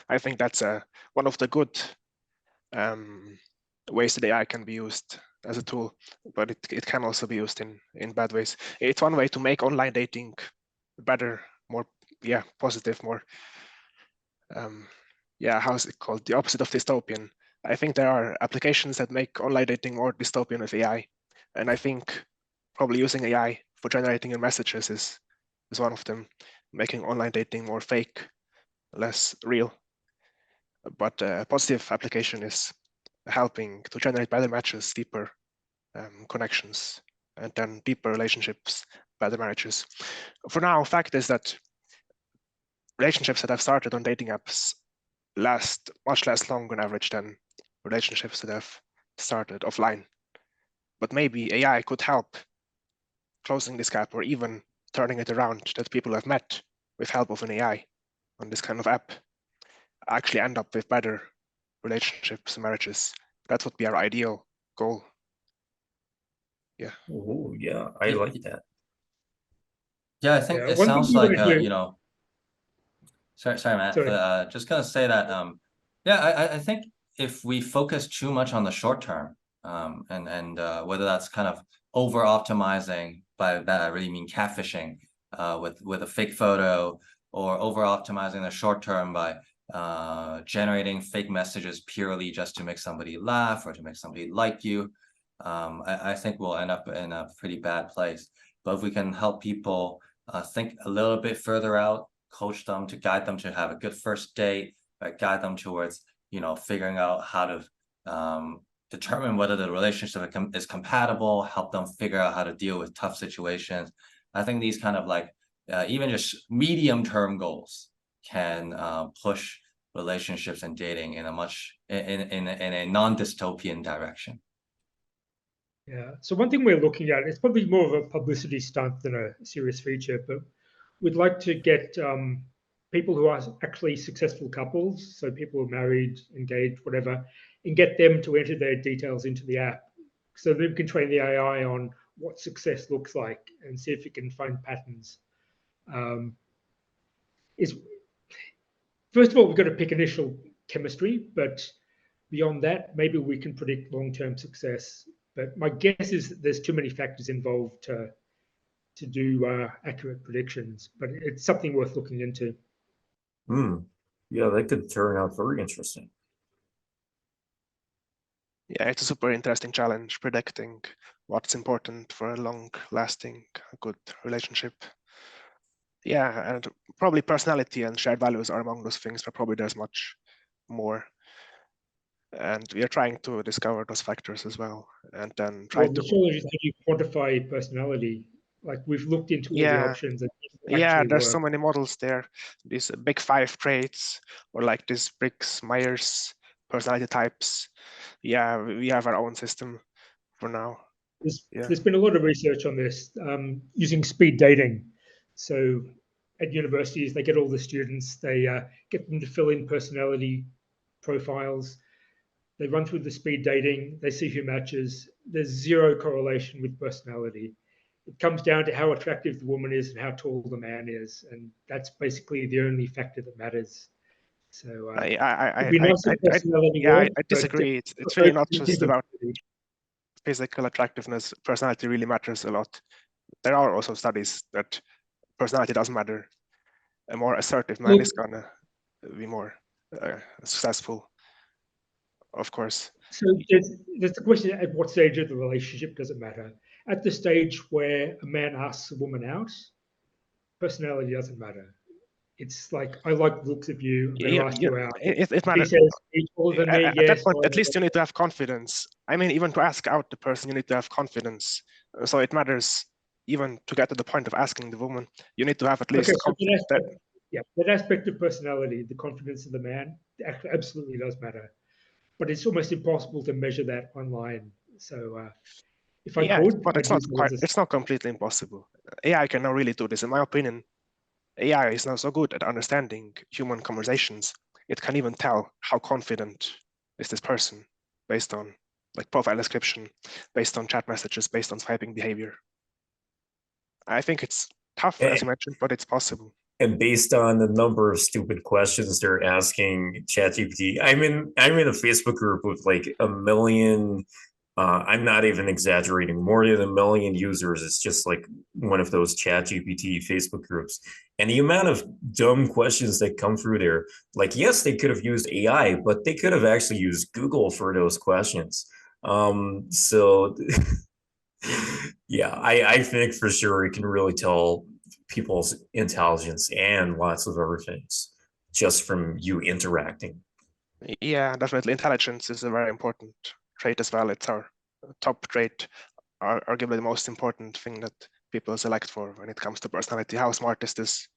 I think that's one of the good ways that AI can be used as a tool, but it can also be used in bad ways. It's one way to make online dating better, more positive, more how's it called? The opposite of dystopian. I think there are applications that make online dating more dystopian with AI, and I think probably using AI for generating your messages is one of them, making online dating more fake, less real. But a positive application is helping to generate better matches, deeper connections, and then deeper relationships, better marriages. For now, fact is that relationships that have started on dating apps last much less long on average than relationships that have started offline. But maybe AI could help closing this gap or even turning it around, that people have met with help of an AI on this kind of app actually end up with better relationships and marriages. That would be our ideal goal. Yeah. Oh, yeah, I like that. Yeah, I think it sounds like, sorry, Matt, but just gonna say that, I think if we focus too much on the short term, and whether that's kind of over optimizing, by that I really mean catfishing, with a fake photo, or over optimizing the short term by generating fake messages purely just to make somebody laugh or to make somebody like you, I think we'll end up in a pretty bad place. But if we can help people think a little bit further out, coach them, to guide them to have a good first date, right? Guide them towards, figuring out how to determine whether the relationship is compatible, help them figure out how to deal with tough situations. I think these kind of like even just medium-term goals can push relationships and dating in a non-dystopian direction. Yeah. So one thing we're looking at, it's probably more of a publicity stunt than a serious feature, but we'd like to get people who are actually successful couples, so people who are married, engaged, whatever, and get them to enter their details into the app. So then we can train the AI on what success looks like and see if it can find patterns. First of all, we've got to pick initial chemistry, but beyond that, maybe we can predict long-term success. But my guess is that there's too many factors involved to do accurate predictions, but it's something worth looking into. Yeah, that could turn out very interesting. Yeah, it's a super interesting challenge, predicting what's important for a long-lasting, good relationship. Yeah, and probably personality and shared values are among those things, but probably there's much more. And we are trying to discover those factors as well, and then try Well, the challenge is how you quantify personality. Like we've looked into all the options and yeah, there's work. so many models there. These big 5 traits, or like this Briggs-Myers personality types. Yeah, we have our own system for now. There's been a lot of research on this using speed dating. So at universities, they get all the students, they get them to fill in personality profiles. They run through the speed dating, they see who matches. There's zero correlation with personality. It comes down to how attractive the woman is and how tall the man is. And that's basically the only factor that matters. So I disagree. It's really not just about physical attractiveness. Personality really matters a lot. There are also studies that personality doesn't matter. A more assertive man is gonna be more successful, of course. So there's the question: at what stage of the relationship does it matter? At the stage where a man asks a woman out, personality doesn't matter. It's like, I like the looks of you, I'm going to ask you out. It matters. He says, are you taller than me? At yes, that point, at least you need to have confidence. I mean, even to ask out the person, you need to have confidence. So it matters even to get to the point of asking the woman. You need to have at least confidence. That aspect of personality, the confidence of the man, absolutely does matter. But it's almost impossible to measure that online. So if I could, but it's not completely impossible. AI can now really do this. In my opinion, AI is now so good at understanding human conversations. It can even tell how confident is this person based on like profile description, based on chat messages, based on swiping behavior. I think it's tough, as you mentioned, but it's possible. And based on the number of stupid questions they're asking ChatGPT, I'm in a Facebook group with like 1 million. I'm not even exaggerating, more than 1 million users. It's just like one of those ChatGPT Facebook groups. And the amount of dumb questions that come through there, like, yes, they could have used AI, but they could have actually used Google for those questions. So yeah, I think for sure it can really tell people's intelligence and lots of other things just from you interacting. Yeah, definitely. Intelligence is a very important trait as well. It's our top trait, arguably the most important thing that people select for when it comes to personality. How smart is this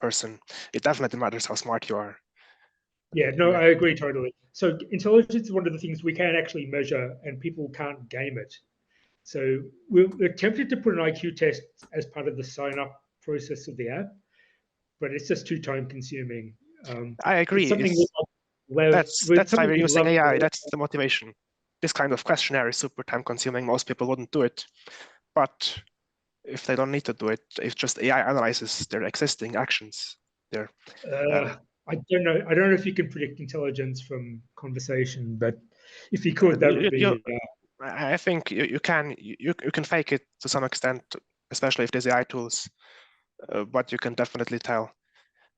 person? It definitely matters how smart you are. Yeah, no, I agree totally. So intelligence is one of the things we can actually measure, and people can't game it. So we're tempted to put an IQ test as part of the sign-up process of the app, but it's just too time-consuming. I agree. That's why we're using AI. That's the motivation. This kind of questionnaire is super time-consuming. Most people wouldn't do it, but if they don't need to do it, if just AI analyzes their existing actions, I don't know. I don't know if you can predict intelligence from conversation, but if you could, that would be. I think you can fake it to some extent, especially if there's AI tools, but you can definitely tell.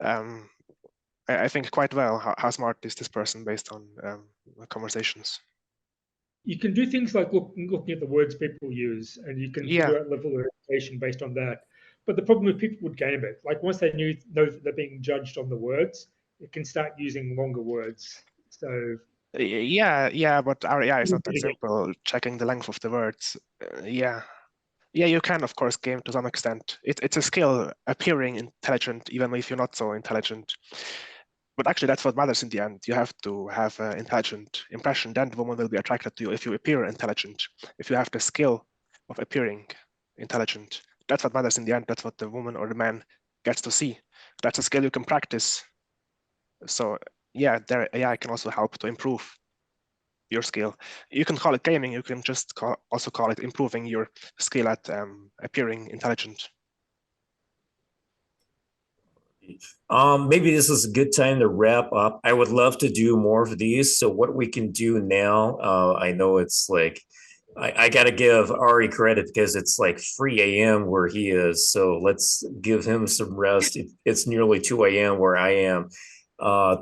I think quite well how smart is this person based on conversations. You can do things like looking at the words people use, and you can figure out level of education based on that. But the problem is people would game it. Like once they know that they're being judged on the words, it can start using longer words. So yeah, but our AI is not that simple. Checking the length of the words, yeah, you can of course game to some extent. It's a skill, appearing intelligent even if you're not so intelligent. But actually, that's what matters in the end. You have to have an intelligent impression. Then the woman will be attracted to you if you appear intelligent. If you have the skill of appearing intelligent, that's what matters in the end. That's what the woman or the man gets to see. That's a skill you can practice. So yeah, their AI can also help to improve your skill. You can call it gaming. You can just also call it improving your skill at appearing intelligent. Maybe this is a good time to wrap up. I would love to do more of these. So what we can do now, I know it's like, I got to give Ari credit because it's like 3 a.m. where he is. So let's give him some rest. It's nearly 2 a.m. where I am.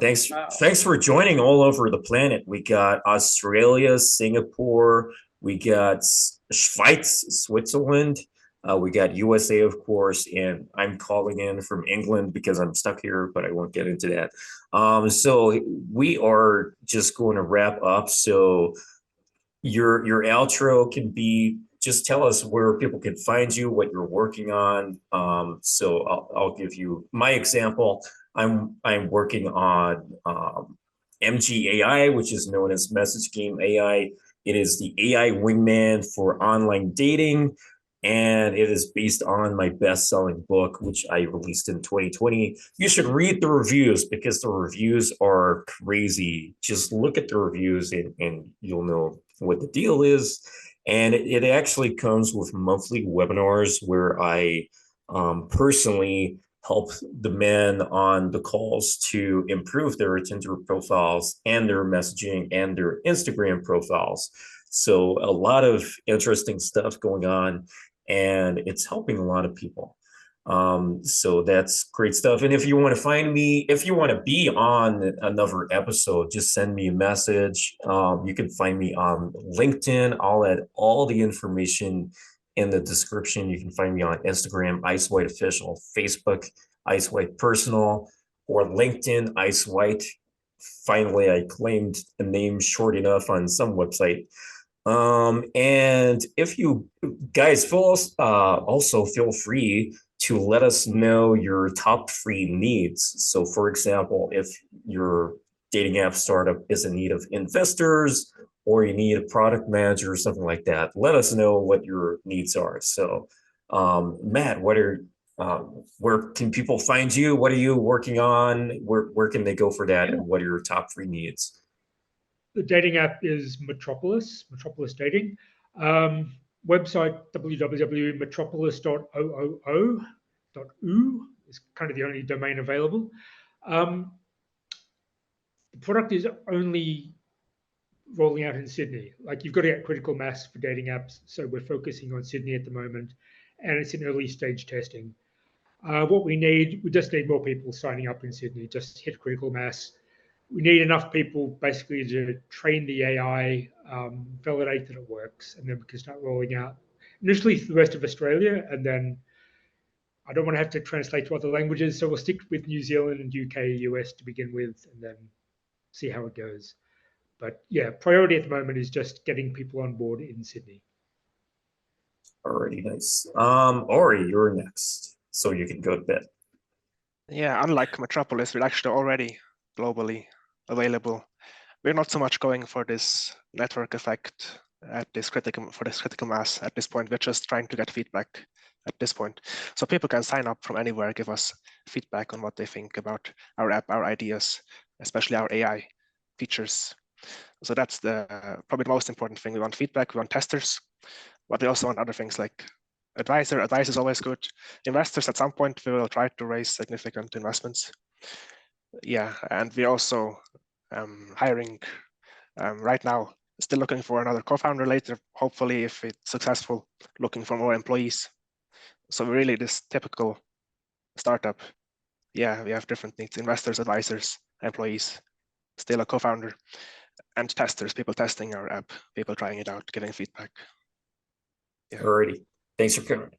Thanks for joining all over the planet. We got Australia, Singapore, we got Schweiz, Switzerland. We got USA, of course, and I'm calling in from England because I'm stuck here, but I won't get into that. So we are just going to wrap up. So your outro can be, just tell us where people can find you, what you're working on. So I'll give you my example. I'm working on MGAI, which is known as Message Game AI. It is the AI wingman for online dating. And it is based on my best-selling book, which I released in 2020. You should read the reviews because the reviews are crazy. Just look at the reviews and you'll know what the deal is. And it actually comes with monthly webinars where I personally help the men on the calls to improve their Tinder profiles and their messaging and their Instagram profiles. So a lot of interesting stuff going on. And it's helping a lot of people. So that's great stuff. And if you want to find me, if you want to be on another episode, just send me a message. You can find me on LinkedIn. I'll add all the information in the description. You can find me on Instagram, Ice White Official, Facebook, Ice White Personal, or LinkedIn, Ice White. Finally, I claimed a name short enough on some website. And if you guys also feel free to let us know your top 3 needs. So for example, if your dating app startup is in need of investors or you need a product manager or something like that, let us know what your needs are. So Matt, where can people find you? What are you working on? Where can they go for that? And what are your top 3 needs? The dating app is Metropolis Dating. Website www.metropolis.oo.oo is kind of the only domain available. The product is only rolling out in Sydney. Like, you've got to get critical mass for dating apps, so we're focusing on Sydney at the moment, and it's in early stage testing. What we just need more people signing up in Sydney. Just hit critical mass. We need enough people basically to train the AI, validate that it works, and then we can start rolling out initially to the rest of Australia. And then I don't want to have to translate to other languages, so we'll stick with New Zealand and UK, US to begin with, and then see how it goes. But yeah, priority at the moment is just getting people on board in Sydney. Alrighty, nice. Ari, you're next, so you can go to bed. Yeah, unlike Metropolis, we're actually already globally available. We're not so much going for this network effect for this critical mass at this point. We're just trying to get feedback at this point. So people can sign up from anywhere, give us feedback on what they think about our app, our ideas, especially our AI features. So that's probably the most important thing. We want feedback, we want testers, but we also want other things like advice is always good. Investors, at some point, we will try to raise significant investments. Yeah, and we're also hiring right now, still looking for another co-founder later, hopefully, if it's successful, looking for more employees. So we're really this typical startup. Yeah, we have different needs: investors, advisors, employees, still a co-founder, and testers, people testing our app, people trying it out, getting feedback. Yeah. Alrighty, thanks for coming.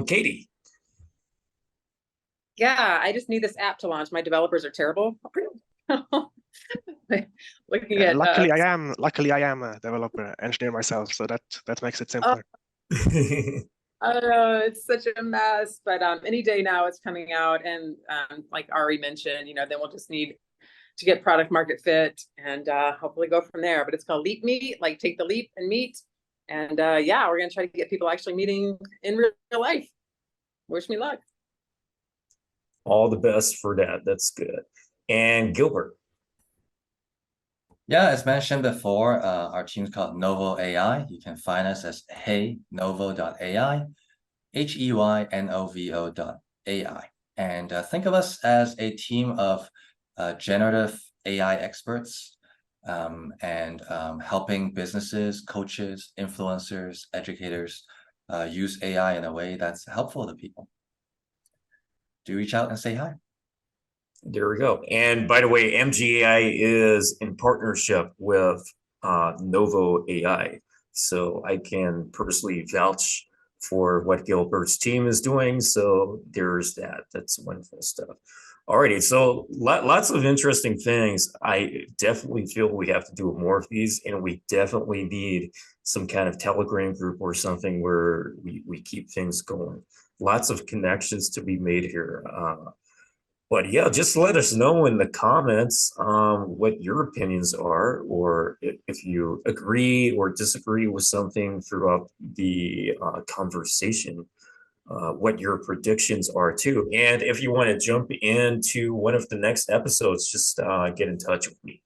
Katy. Yeah, I just need this app to launch. My developers are terrible. Looking at luckily I am a developer engineer myself, so that makes it simpler. I don't know, it's such a mess, but any day now it's coming out, and like Ari mentioned, then we'll just need to get product market fit and hopefully go from there. But it's called LeapMeet, like take the leap and meet. And yeah, we're gonna try to get people actually meeting in real life. Wish me luck. All the best for that. That's good. And Gilbert. Yeah, as mentioned before, our team's called Novo AI. You can find us as heynovo.ai, HEYNOVO.ai. And think of us as a team of generative AI experts and helping businesses, coaches, influencers, educators use AI in a way that's helpful to people. Do reach out and say hi. There we go. And by the way, MGAI is in partnership with Novo AI. So I can personally vouch for what Gilbert's team is doing. So there's that. That's wonderful stuff. Alrighty, so lots of interesting things. I definitely feel we have to do more of these, and we definitely need some kind of Telegram group or something where we keep things going. Lots of connections to be made here. But yeah, just let us know in the comments what your opinions are, or if you agree or disagree with something throughout the conversation, what your predictions are too. And if you want to jump into one of the next episodes, just get in touch with me.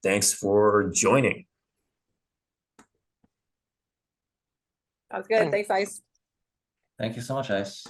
Thanks for joining. Sounds good. Thanks, Ice. Thank you so much, Ice.